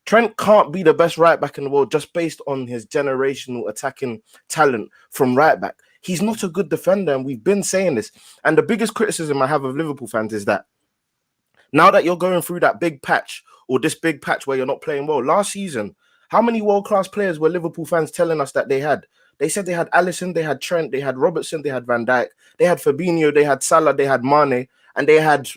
Trent can't be the best right back in the world just based on his generational attacking talent from right back. He's not a good defender, and we've been saying this. And the biggest criticism I have of Liverpool fans is that now that you're going through that big patch or this big patch where you're not playing well, last season, how many world-class players were Liverpool fans telling us that they had? They said they had Alisson, they had Trent, they had Robertson, they had Van Dijk, they had Fabinho, they had Salah, they had Mane, and they had,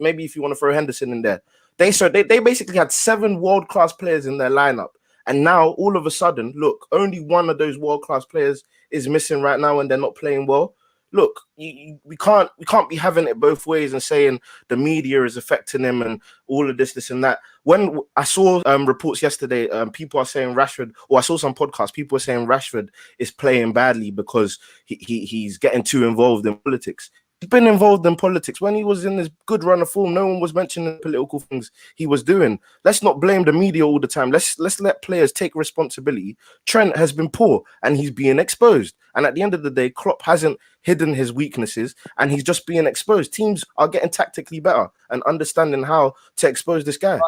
maybe if you want to throw Henderson in there, they basically had 7 world-class players in their lineup. And now, all of a sudden, look, only one of those world-class players is missing right now and they're not playing well. Look, we can't be having it both ways and saying the media is affecting him and all of this and that. When I saw reports yesterday, people are saying Rashford, or I saw some podcasts, people are saying Rashford is playing badly because he's getting too involved in politics. He's been involved in politics. When he was in this good run of form, no one was mentioning the political things he was doing. Let's not blame the media all the time. Let's let players take responsibility. Trent has been poor and he's being exposed. And at the end of the day, Klopp hasn't hidden his weaknesses and he's just being exposed. Teams are getting tactically better and understanding how to expose this guy.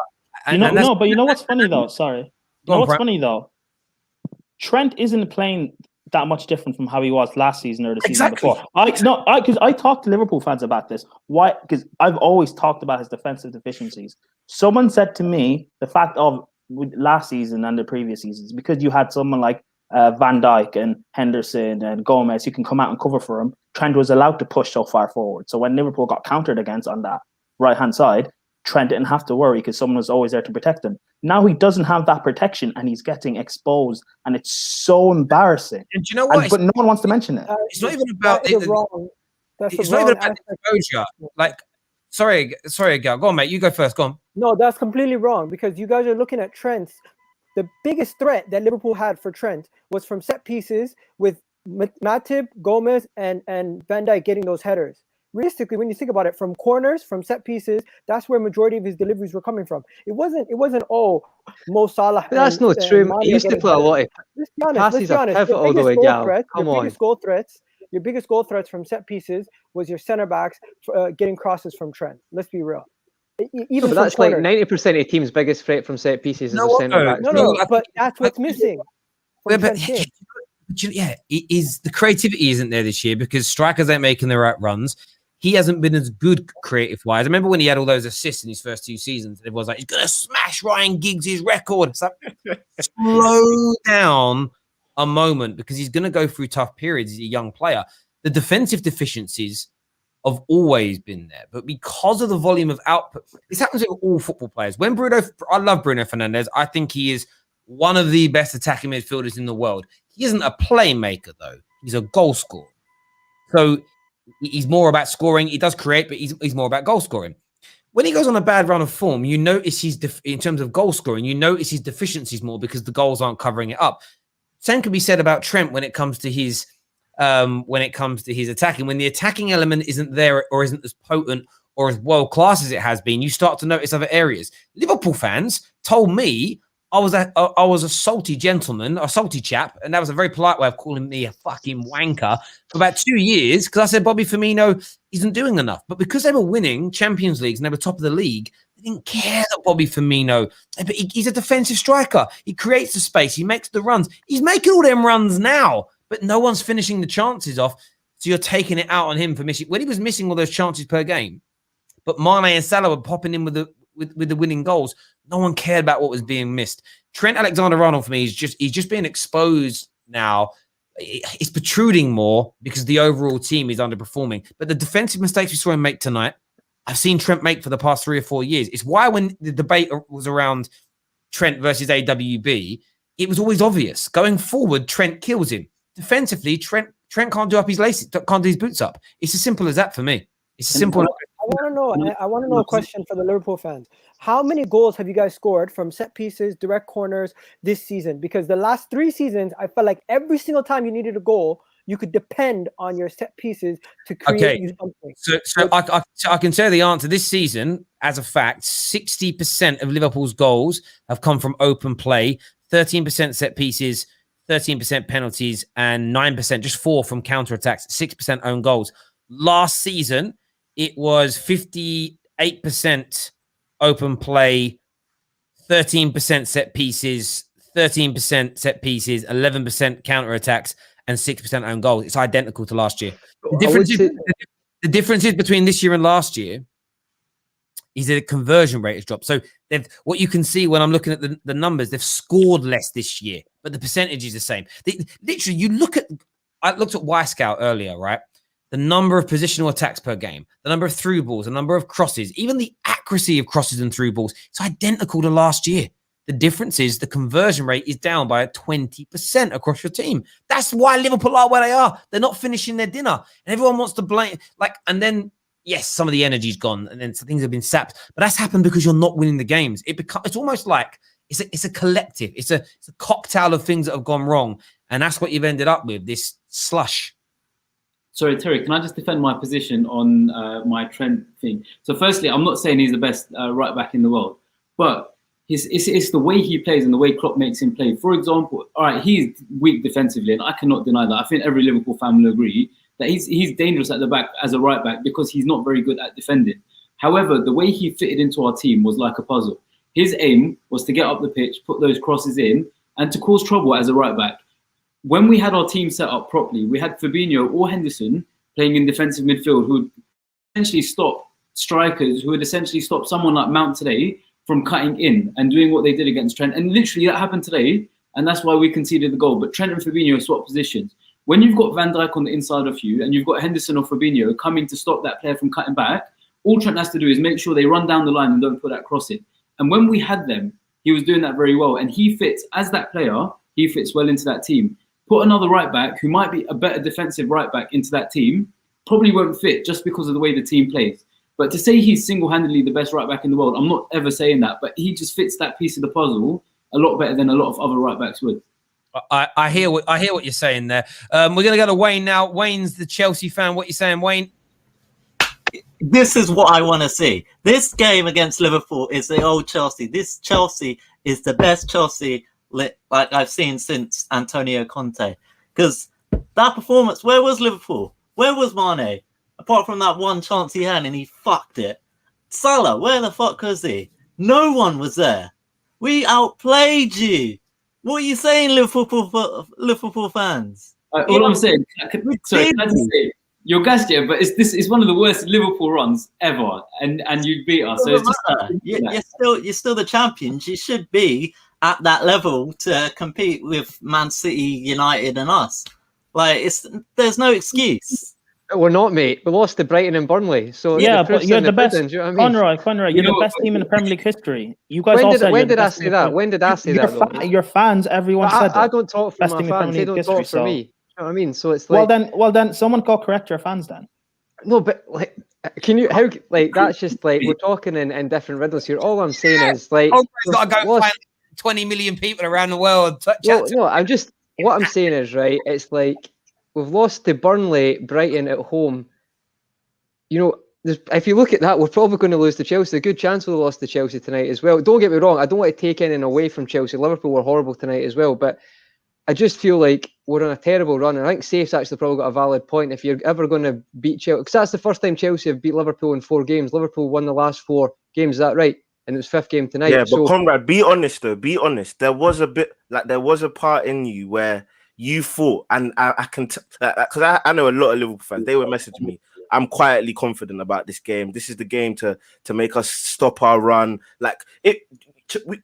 But you know what's funny though? Sorry. You know what's funny though? Trent isn't playing that much different from how he was last season or the season before. Because I talked to Liverpool fans about this. Why? Because I've always talked about his defensive deficiencies. Someone said to me the fact of last season and the previous seasons, because you had someone like Van Dijk and Henderson and Gomez who can come out and cover for him, Trent was allowed to push so far forward. So when Liverpool got countered against on that right-hand side, Trent didn't have to worry because someone was always there to protect him. Now he doesn't have that protection and he's getting exposed, and it's so embarrassing. And do you know what? But no one wants to mention it. It's not even about it's not even about exposure. Like, sorry, Gal. Go on, mate. You go first. Go on. No, that's completely wrong because you guys are looking at Trent. The biggest threat that Liverpool had for Trent was from set pieces with Matip, Gomez, and Van Dijk getting those headers. Realistically, when you think about it, from corners, from set pieces, that's where majority of his deliveries were coming from. It wasn't Mo Salah. But that's not true. He used to play a lot of passes are pivotal though, Gal. Come on. Your biggest goal threats from set pieces was your centre backs getting crosses from Trent. Let's be real. But that's like 90% of the team's biggest threat from set pieces is the centre backs. No, but that's what's missing. The creativity isn't there this year because strikers ain't making the right runs. He hasn't been as good creative-wise. I remember when he had all those assists in his first 2 seasons. It was like, he's going to smash Ryan Giggs' record. It's like, slow down a moment because he's going to go through tough periods. He's a young player. The defensive deficiencies have always been there. But because of the volume of output, this happens with all football players. I love Bruno Fernandes. I think he is one of the best attacking midfielders in the world. He isn't a playmaker, though. He's a goal scorer. So he's more about scoring. He does create, but he's more about goal scoring. When he goes on a bad run of form, you notice in terms of goal scoring, you notice his deficiencies more because the goals aren't covering it up. Same can be said about Trent when it comes to his attacking. When the attacking element isn't there or isn't as potent or as world class as it has been, you start to notice other areas. Liverpool fans told me I was a salty gentleman, a salty chap, and that was a very polite way of calling me a fucking wanker for about 2 years because I said Bobby Firmino isn't doing enough. But because they were winning Champions Leagues and they were top of the league, they didn't care that Bobby Firmino, but he's a defensive striker. He creates the space. He makes the runs. He's making all them runs now, but no one's finishing the chances off. So you're taking it out on him for missing when he was missing all those chances per game. But Mane and Salah were popping in with the winning goals. No one cared about what was being missed. Trent Alexander-Arnold for me he's just being exposed now. It's protruding more because the overall team is underperforming. But the defensive mistakes we saw him make tonight, I've seen Trent make for the past 3 or 4 years. It's why when the debate was around Trent versus AWB, it was always obvious. Going forward, Trent kills him. Defensively, Trent can't do up his laces, can't do his boots up. It's as simple as that for me. It's as simple. I want to know a question for the Liverpool fans. How many goals have you guys scored from set pieces, direct corners this season? Because the last 3 seasons, I felt like every single time you needed a goal, you could depend on your set pieces to create you something. So I can tell the answer this season, as a fact, 60% of Liverpool's goals have come from open play, 13% set pieces, 13% penalties, and 9%, just 4 from counter-attacks, 6% own goals. Last season, it was 58% open play, 13% set pieces, 13% set pieces, 11% counter-attacks, and 6% own goals. It's identical to last year. The differences between this year and last year is that the conversion rate has dropped. So what you can see when I'm looking at the numbers, they've scored less this year, but the percentage is the same. Literally, I looked at Y-Scout earlier, right? The number of positional attacks per game, the number of through balls, the number of crosses, even the accuracy of crosses and through balls, it's identical to last year. The difference is the conversion rate is down by 20% across your team. That's why Liverpool are where they are. They're not finishing their dinner. And everyone wants to blame, and then, yes, some of the energy's gone and then some things have been sapped. But that's happened because you're not winning the games. It's almost like it's a collective. It's a cocktail of things that have gone wrong. And that's what you've ended up with, this slush. Sorry, Terry, can I just defend my position on my Trent thing? So firstly, I'm not saying he's the best right back in the world, but it's the way he plays and the way Klopp makes him play. For example, all right, he's weak defensively, and I cannot deny that. I think every Liverpool fan will agree that he's dangerous at the back as a right back because he's not very good at defending. However, the way he fitted into our team was like a puzzle. His aim was to get up the pitch, put those crosses in, and to cause trouble as a right back. When we had our team set up properly, we had Fabinho or Henderson playing in defensive midfield who would essentially stop strikers, who would essentially stop someone like Mount today from cutting in and doing what they did against Trent. And literally that happened today, and that's why we conceded the goal. But Trent and Fabinho swapped positions. When you've got Van Dijk on the inside of you and you've got Henderson or Fabinho coming to stop that player from cutting back, all Trent has to do is make sure they run down the line and don't put that cross in. And when we had them, he was doing that very well. And he fits, as that player, he fits well into that team. Put another right back who might be a better defensive right back into that team, probably won't fit just because of the way the team plays. But to say he's single-handedly the best right back in the world, I'm not ever saying that, but he just fits that piece of the puzzle a lot better than a lot of other right backs would. I hear what you're saying there. We're going to go to Wayne now. Wayne's the Chelsea fan. What are you saying, Wayne? This is what I want to see. This game against Liverpool is the old Chelsea. This Chelsea is the best Chelsea like I've seen since Antonio Conte. Because that performance, where was Liverpool? Where was Mane? Apart from that one chance he had and he fucked it. Salah, where the fuck was he? No one was there. We outplayed you. What are you saying, Liverpool fans? All I'm saying, can I just say, you're gassed, yeah, but it's one of the worst Liverpool runs ever, and you beat us. So it's just, you're still the champions. You should be at that level to compete with Man City, United, and us. There's no excuse. We're not, mate. We lost to Brighton and Burnley. So yeah, but you're the best. You know what I mean? Conroy, you're the best team in the Premier League history. You guys all said. When did I say that? When did I say that? Your fans, everyone said. I don't talk for my fans. They don't talk for me. You know what I mean? So it's like. Well then, someone go correct your fans then. No, but can you? How that's just we're talking in different riddles here. All I'm saying is got to go find 20 million people around the world. What I'm saying is right. It's like. We've lost to Burnley, Brighton at home. You know, if you look at that, we're probably going to lose to Chelsea. A good chance we'll lose to Chelsea tonight as well. Don't get me wrong. I don't want to take anything away from Chelsea. Liverpool were horrible tonight as well. But I just feel like we're on a terrible run. And I think Safe's actually probably got a valid point. If you're ever going to beat Chelsea, because that's the first time Chelsea have beat Liverpool in 4 games. Liverpool won the last 4 games. Is that right? And it was 5th game tonight. Yeah, but Conrad, be honest though. Be honest. There was a bit there was a part in you where you thought, and I can because I know a lot of Liverpool fans. They were messaging me. I'm quietly confident about this game. This is the game to make us stop our run. Like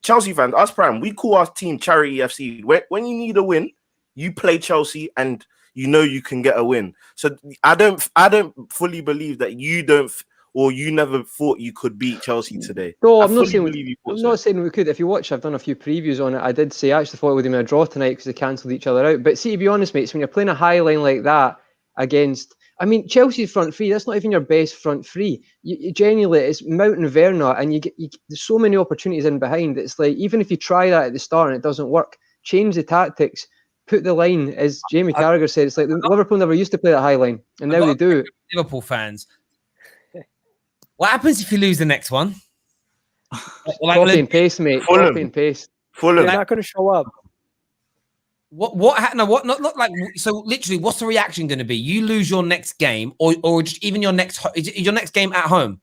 Chelsea fans, us Prime, we call our team Charity FC. When you need a win, you play Chelsea, and you know you can get a win. So I don't fully believe that you don't. Or you never thought you could beat Chelsea today? No, I'm not saying we could. If you watch, I've done a few previews on it. I did say I actually thought it would have been a draw tonight because they cancelled each other out. But see, to be honest, mates, when you're playing a high line like that against, I mean, Chelsea's front three, that's not even your best front three. You genuinely, it's Mount and Werner, and there's so many opportunities in behind. It's like, even if you try that at the start and it doesn't work, change the tactics, put the line, as Jamie Carragher said, it's like Liverpool never used to play that high line, and now they do. Liverpool fans. What happens if you lose the next one? Copy and paste, mate. Copy and paste. They're not going to show up. Not like, so literally, what's the reaction going to be? You lose your next game, or just even your next game at home?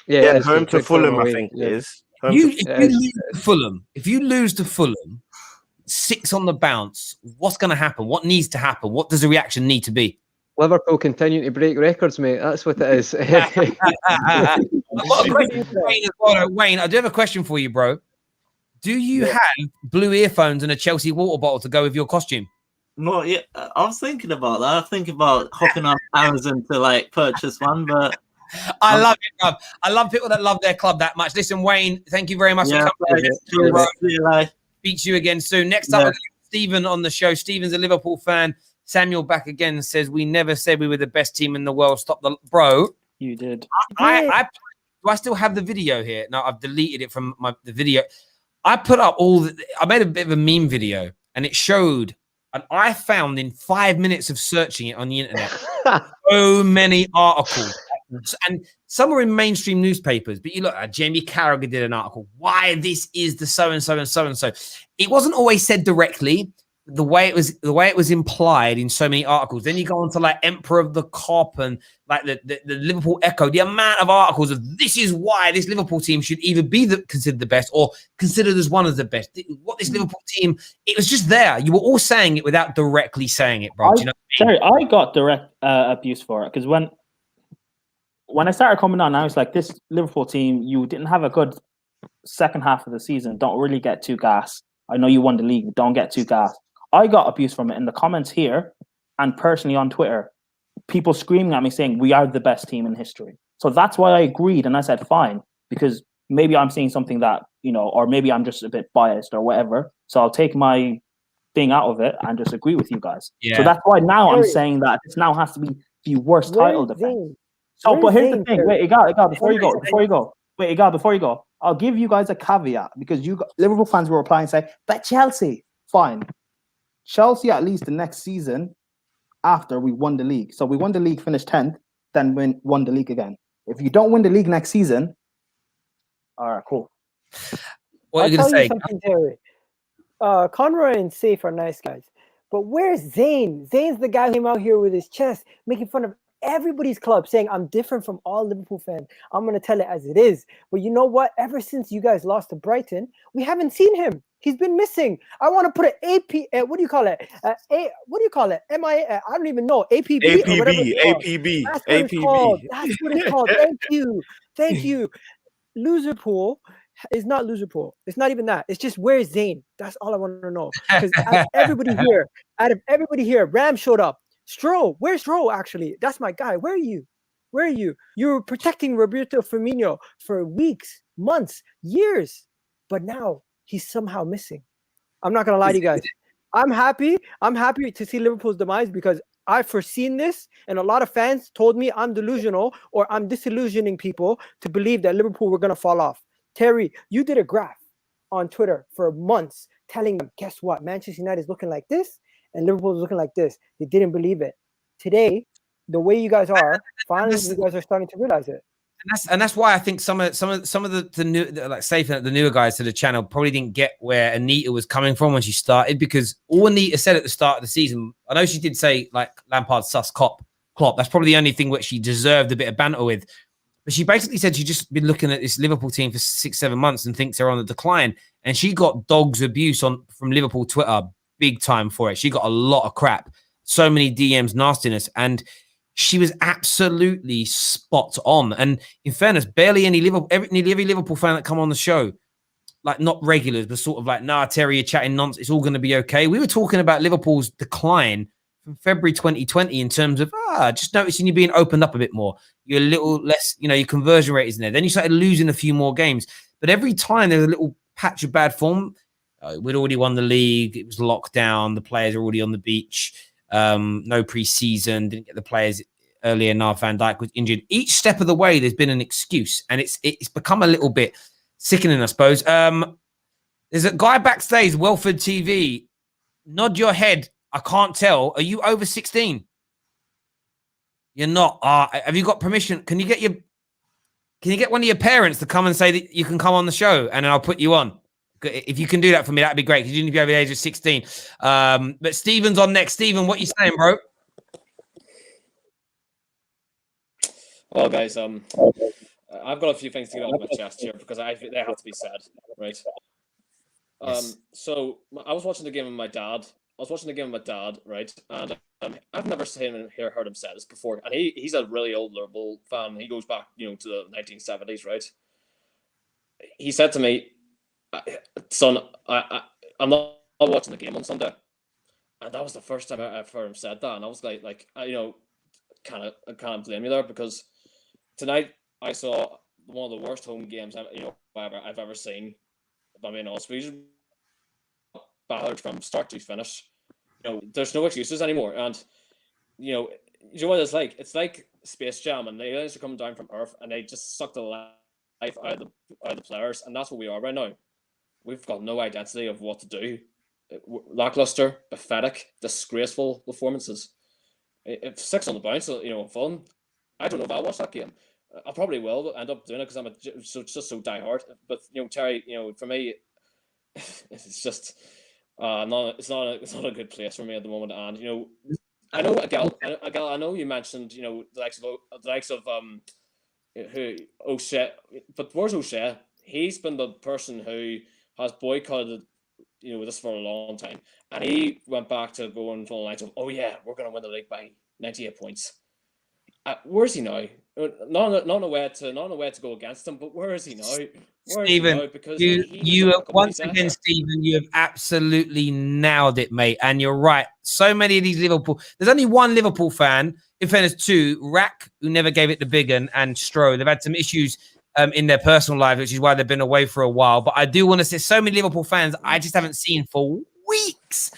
Yeah, home to Fulham, I think it is. If you lose to Fulham, 6 on the bounce, what's going to happen? What needs to happen? What does the reaction need to be? Liverpool continue to break records, mate. That's what it is. Wayne, I do have a question for you, bro. Do you have blue earphones and a Chelsea water bottle to go with your costume? No, yeah, I was thinking about that. I was thinking about hopping on Amazon to like purchase one, but I love it, bro. I love people that love their club that much. Listen, Wayne, thank you very much for coming. Speak to you again soon. Next up, Stephen on the show. Stephen's a Liverpool fan. Samuel back again says, we never said we were the best team in the world. Stop the bro. You did. Do I still have the video here? No, I've deleted it from the video. I put up I made a bit of a meme video, and it showed, and I found in 5 minutes of searching it on the internet, so many articles. And some were in mainstream newspapers, but you look, Jamie Carragher did an article. Why this is the so-and-so and so-and-so. It wasn't always said directly. The way it was implied in so many articles. Then you go on to like Emperor of the Cop and like the Liverpool Echo. The amount of articles of this is why this Liverpool team should either be considered the best or considered as one of the best. What this Liverpool team, it was just there. You were all saying it without directly saying it, bro. Do you know what I mean? Sorry, I got direct abuse for it because when I started coming on, I was like, this Liverpool team, you didn't have a good second half of the season. Don't really get too gassed. I know you won the league. Don't get too gassed. I got abuse from it in the comments here and personally on Twitter. People screaming at me saying, we are the best team in history. So that's why I agreed. And I said, fine, because maybe I'm saying something that, or maybe I'm just a bit biased or whatever. So I'll take my thing out of it and just agree with you guys. Yeah. So that's why now I'm saying that this now has to be the worst title defense. So, but here's the thing. Wait, Igal, before you go, I'll give you guys a caveat because Liverpool fans will reply and say, but Chelsea, fine. Chelsea at least the next season after we won the league. So we won the league, finished 10th, then won the league again. If you don't win the league next season, all right, cool. What are you going to say? Something, Terry. Conroy and Safe are nice guys. But where's Zayn? Zayn's the guy who came out here with his chest, making fun of everybody's club, saying, I'm different from all Liverpool fans. I'm going to tell it as it is. But you know what? Ever since you guys lost to Brighton, we haven't seen him. He's been missing. I want to put an AP. What do you call it? What do you call it? I don't even know. APB. APB. That's what it's called. That's what it's called. Thank you. Loserpool is not Loserpool. It's not even that. It's just where's Zayn? That's all I want to know. Because out of everybody here, Ram showed up. Stroll. Where's Stroll? Actually, that's my guy. Where are you? You were protecting Roberto Firmino for weeks, months, years, but now he's somehow missing. I'm not gonna lie to you guys. I'm happy to see Liverpool's demise because I've foreseen this, and a lot of fans told me I'm delusional or I'm disillusioning people to believe that Liverpool were gonna fall off. Terry, you did a graph on Twitter for months telling them, guess what? Manchester United is looking like this, and Liverpool is looking like this. They didn't believe it. Today, the way you guys are, finally you guys are starting to realize it. And that's why I think some of the new, like Safe, the newer guys to the channel probably didn't get where Anita was coming from when she started, because all Anita said at the start of the season, I know she did say like Lampard sus Klopp. That's probably the only thing which she deserved a bit of banter with. But she basically said she's just been looking at this Liverpool team for 6-7 months and thinks they're on the decline. And she got dogs abuse from Liverpool Twitter big time for it. She got a lot of crap, so many DMs, nastiness, and she was absolutely spot on. And in fairness, barely any nearly every Liverpool fan that come on the show, like not regulars, but sort of like, nah, Terry, you're chatting nonsense. It's all going to be okay. We were talking about Liverpool's decline from February 2020 in terms of just noticing you being opened up a bit more. You're a little less, your conversion rate isn't there. Then you started losing a few more games. But every time there's a little patch of bad form, we'd already won the league. It was locked down. The players are already on the beach. No preseason. Didn't get the players early enough. Van Dijk was injured. Each step of the way, there's been an excuse. And it's become a little bit sickening, I suppose. There's a guy backstage, Welford TV. Nod your head. I can't tell. Are you over 16? You're not. Have you got permission? Can you get one of your parents to come and say that you can come on the show, and then I'll put you on? If you can do that for me, that'd be great. Because you need to be over the age of 16. But Stephen's on next. Stephen, what you saying, bro? Well, guys, I've got a few things to get off my chest here because they have to be said, right? Yes. So I was watching the game with my dad. Right? And I've never heard him say this before. And he's a really old Liverpool fan. He goes back, to the 1970s, right? He said to me, "Son, I'm not watching the game on Sunday." And that was the first time I've heard him said that. And I was like, I can't blame you there, because tonight I saw one of the worst home games I've ever seen. I mean, honestly, battered from start to finish. There's no excuses anymore. And you know what it's like? It's like Space Jam, and the aliens are coming down from Earth, and they just suck the life out of the players, and that's what we are right now. We've got no identity of what to do. Lackluster, pathetic, disgraceful performances. If 6 on the bounce, fun. I don't know if I'll watch that game. I probably will end up doing it because I'm just so diehard. But Terry, for me, it's just it's not a good place for me at the moment. And I know Agal, I know you mentioned the likes of who O'Shea, but where's O'Shea? He's been the person who has boycotted this for a long time, and he went back to going for the lines of, oh yeah, we're going to win the league by 98 points. Where's he now? Not a way to go against him, but where is he now? Stephen, you once again, Stephen, you have absolutely nailed it, mate. And you're right. So many of these Liverpool. There's only one Liverpool fan. In fairness, two, Rack, who never gave it the big un, and Stroh. They've had some issues in their personal life, which is why they've been away for a while. But I do want to say, so many Liverpool fans I just haven't seen for weeks,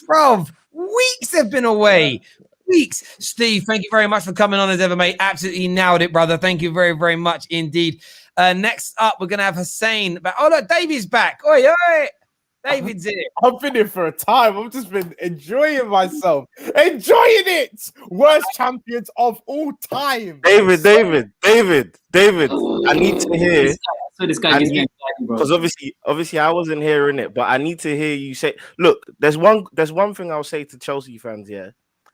bruv. Weeks they've been away. Weeks. Steve, thank you very much for coming on as ever, mate. Absolutely nailed it, brother. Thank you very, very much indeed. Next up, we're going to have Hussein. Oh, look, David's back. Oi, oi. David's here. I've been here for a time. I've just been enjoying myself. Enjoying it. Worst champions of all time. David. I need to hear. So this guy because obviously I wasn't hearing it, but I need to hear you say. Look, there's one thing I'll say to Chelsea fans, yeah.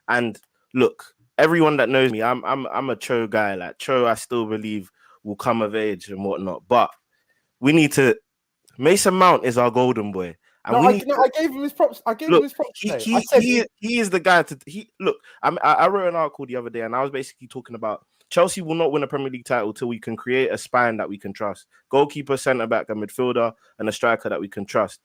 And look, everyone that knows me, I'm a Cho guy. Like Cho, I still believe will come of age and whatnot. But we need to. Mason Mount is our golden boy. And I gave him his props. He is the guy to. I wrote an article the other day, and I was basically talking about Chelsea will not win a Premier League title till we can create a spine that we can trust. Goalkeeper, centre back, a midfielder, and a striker that we can trust.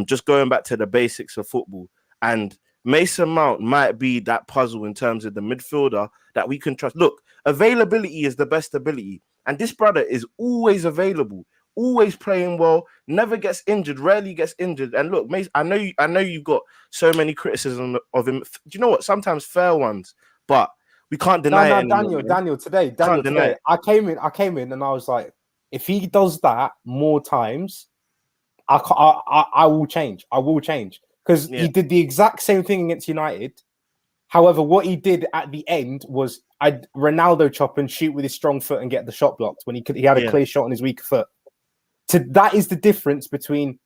Just going back to the basics of football. And Mason Mount might be that puzzle in terms of the midfielder that we can trust. Look, availability is the best ability. And this brother is always available, always playing well, never gets injured, rarely gets injured. And look, Mason, I know you've got so many criticisms of him. Do you know what? Sometimes fair ones, but we can't deny it. Daniel, today, I came in and I was like, if he does that more times, I will change. I will change. Because he did the exact same thing against United. However, what he did at the end was Ronaldo chop and shoot with his strong foot and get the shot blocked when he had a clear shot on his weak foot. That is the difference between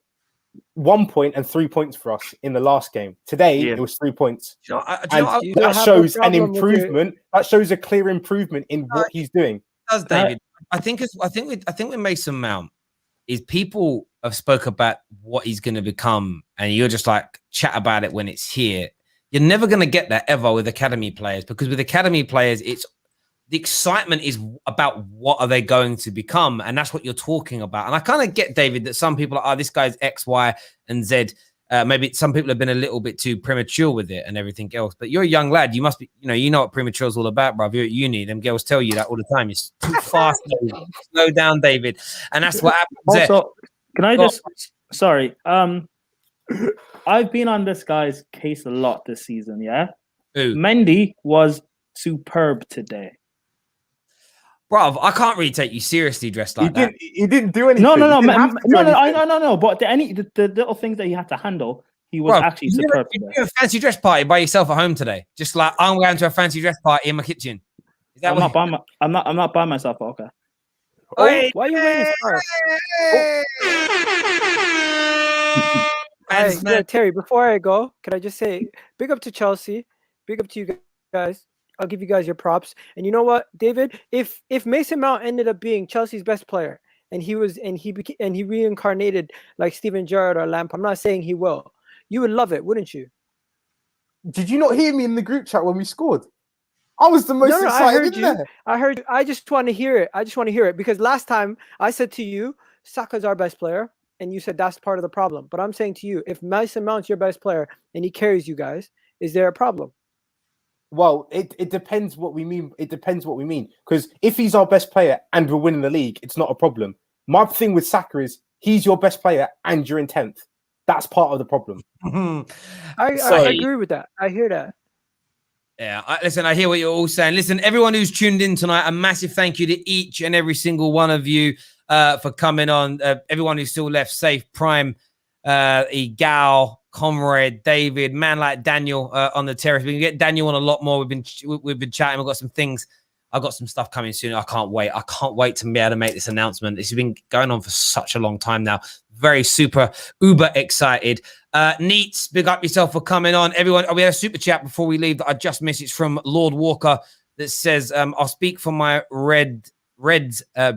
1 point and 3 points for us in the last game. Today, it was 3 points. That shows an improvement. That shows a clear improvement in what he's doing. It does, David. I think with Mason Mount is people have spoke about what he's going to become, and you're just like chat about it when it's here. You're never going to get that ever with academy players, because with academy players, it's the excitement is about what are they going to become, and that's what you're talking about. And I kind of get, David, that some people are, this guy's X, Y, and Z. Maybe some people have been a little bit too premature with it and everything else. But you're a young lad. You must be, you know what premature is all about, bro. You're at uni. Them girls tell you that all the time. It's too fast. Slow down, David. And that's what happens. Also, can I just, sorry. I've been on this guy's case a lot this season, yeah? Who? Mendy was superb today. Bro, I can't really take you seriously dressed like that. He didn't do anything. No. No. But the little things that he had to handle, he was actually superb today. You a fancy dress party by yourself at home today? Just like, I'm going to a fancy dress party in my kitchen. Is that I'm not by myself, but okay. Oh, why are you wearing a scarf? Yeah, Terry, before I go, can I just say big up to Chelsea, big up to you guys. I'll give you guys your props. And you know what, David? If Mason Mount ended up being Chelsea's best player, and he reincarnated like Steven Gerrard or Lampard, I'm not saying he will, you would love it, wouldn't you? Did you not hear me in the group chat when we scored? I was the most excited. I heard you. I heard you. I just want to hear it. I just want to hear it because last time I said to you, Saka's our best player, and you said that's part of the problem. But I'm saying to you, if Mason Mount's your best player and he carries you guys, is there a problem? Well, it depends what we mean. It depends what we mean. Because if he's our best player and we're winning the league, it's not a problem. My thing with Saka is he's your best player and you're in 10th. That's part of the problem. I agree with that. I hear that. Yeah, listen, I hear what you're all saying. Listen, everyone who's tuned in tonight, a massive thank you to each and every single one of you for coming on. Everyone who's still left safe, Prime, Egal, Comrade, David, man like Daniel on the terrace. We can get Daniel on a lot more. We've been chatting. We've got some things. I've got some stuff coming soon. I can't wait. I can't wait to be able to make this announcement. This has been going on for such a long time now. Very super, uber excited. Neats, big up yourself for coming on. Everyone, we had a super chat before we leave that I just missed. It's from Lord Walker that says, I'll speak for my Reds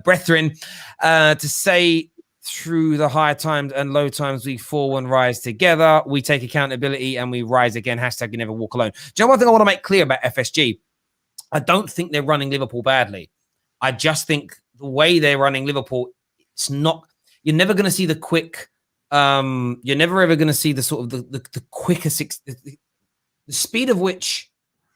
brethren to say through the high times and low times, we fall and rise together. We take accountability and we rise again. Hashtag you never walk alone. Do you know one thing I want to make clear about FSG? I don't think they're running Liverpool badly. I just think the way they're running Liverpool, it's not, you're never going to see the quick, you're never ever going to see the sort of the quickest, the speed of which,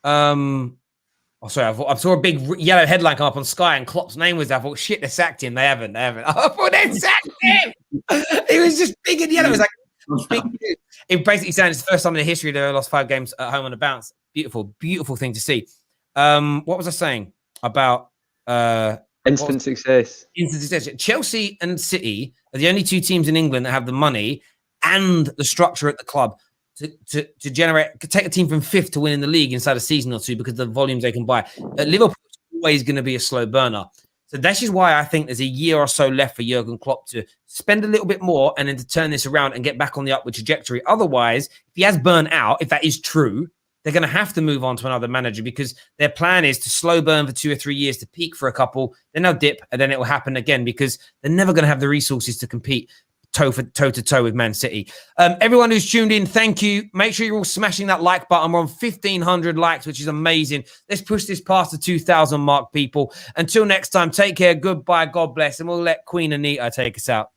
I saw a big yellow headline come up on Sky and Klopp's name was there. I thought, shit, they sacked him. They haven't. I thought they sacked him. It was just big and yellow. It was like, big. It basically saying it's the first time in the history they lost 5 games at home on the bounce. Beautiful, beautiful thing to see. What was I saying about instant success? Instant success. Chelsea and City are the only 2 teams in England that have the money and the structure at the club to take a team from 5th to win in the league inside a season or 2 because of the volumes they can buy. Liverpool is always going to be a slow burner. So that's just why I think there's a year or so left for Jurgen Klopp to spend a little bit more and then to turn this around and get back on the upward trajectory. Otherwise, if he has burnt out, if that is true, they're going to have to move on to another manager because their plan is to slow burn for 2 or 3 years to peak for a couple, then they'll dip, and then it will happen again because they're never going to have the resources to compete toe to toe with Man City. Everyone who's tuned in, thank you. Make sure you're all smashing that like button. We're on 1,500 likes, which is amazing. Let's push this past the 2,000 mark, people. Until next time, take care. Goodbye. God bless. And we'll let Queen Anita take us out.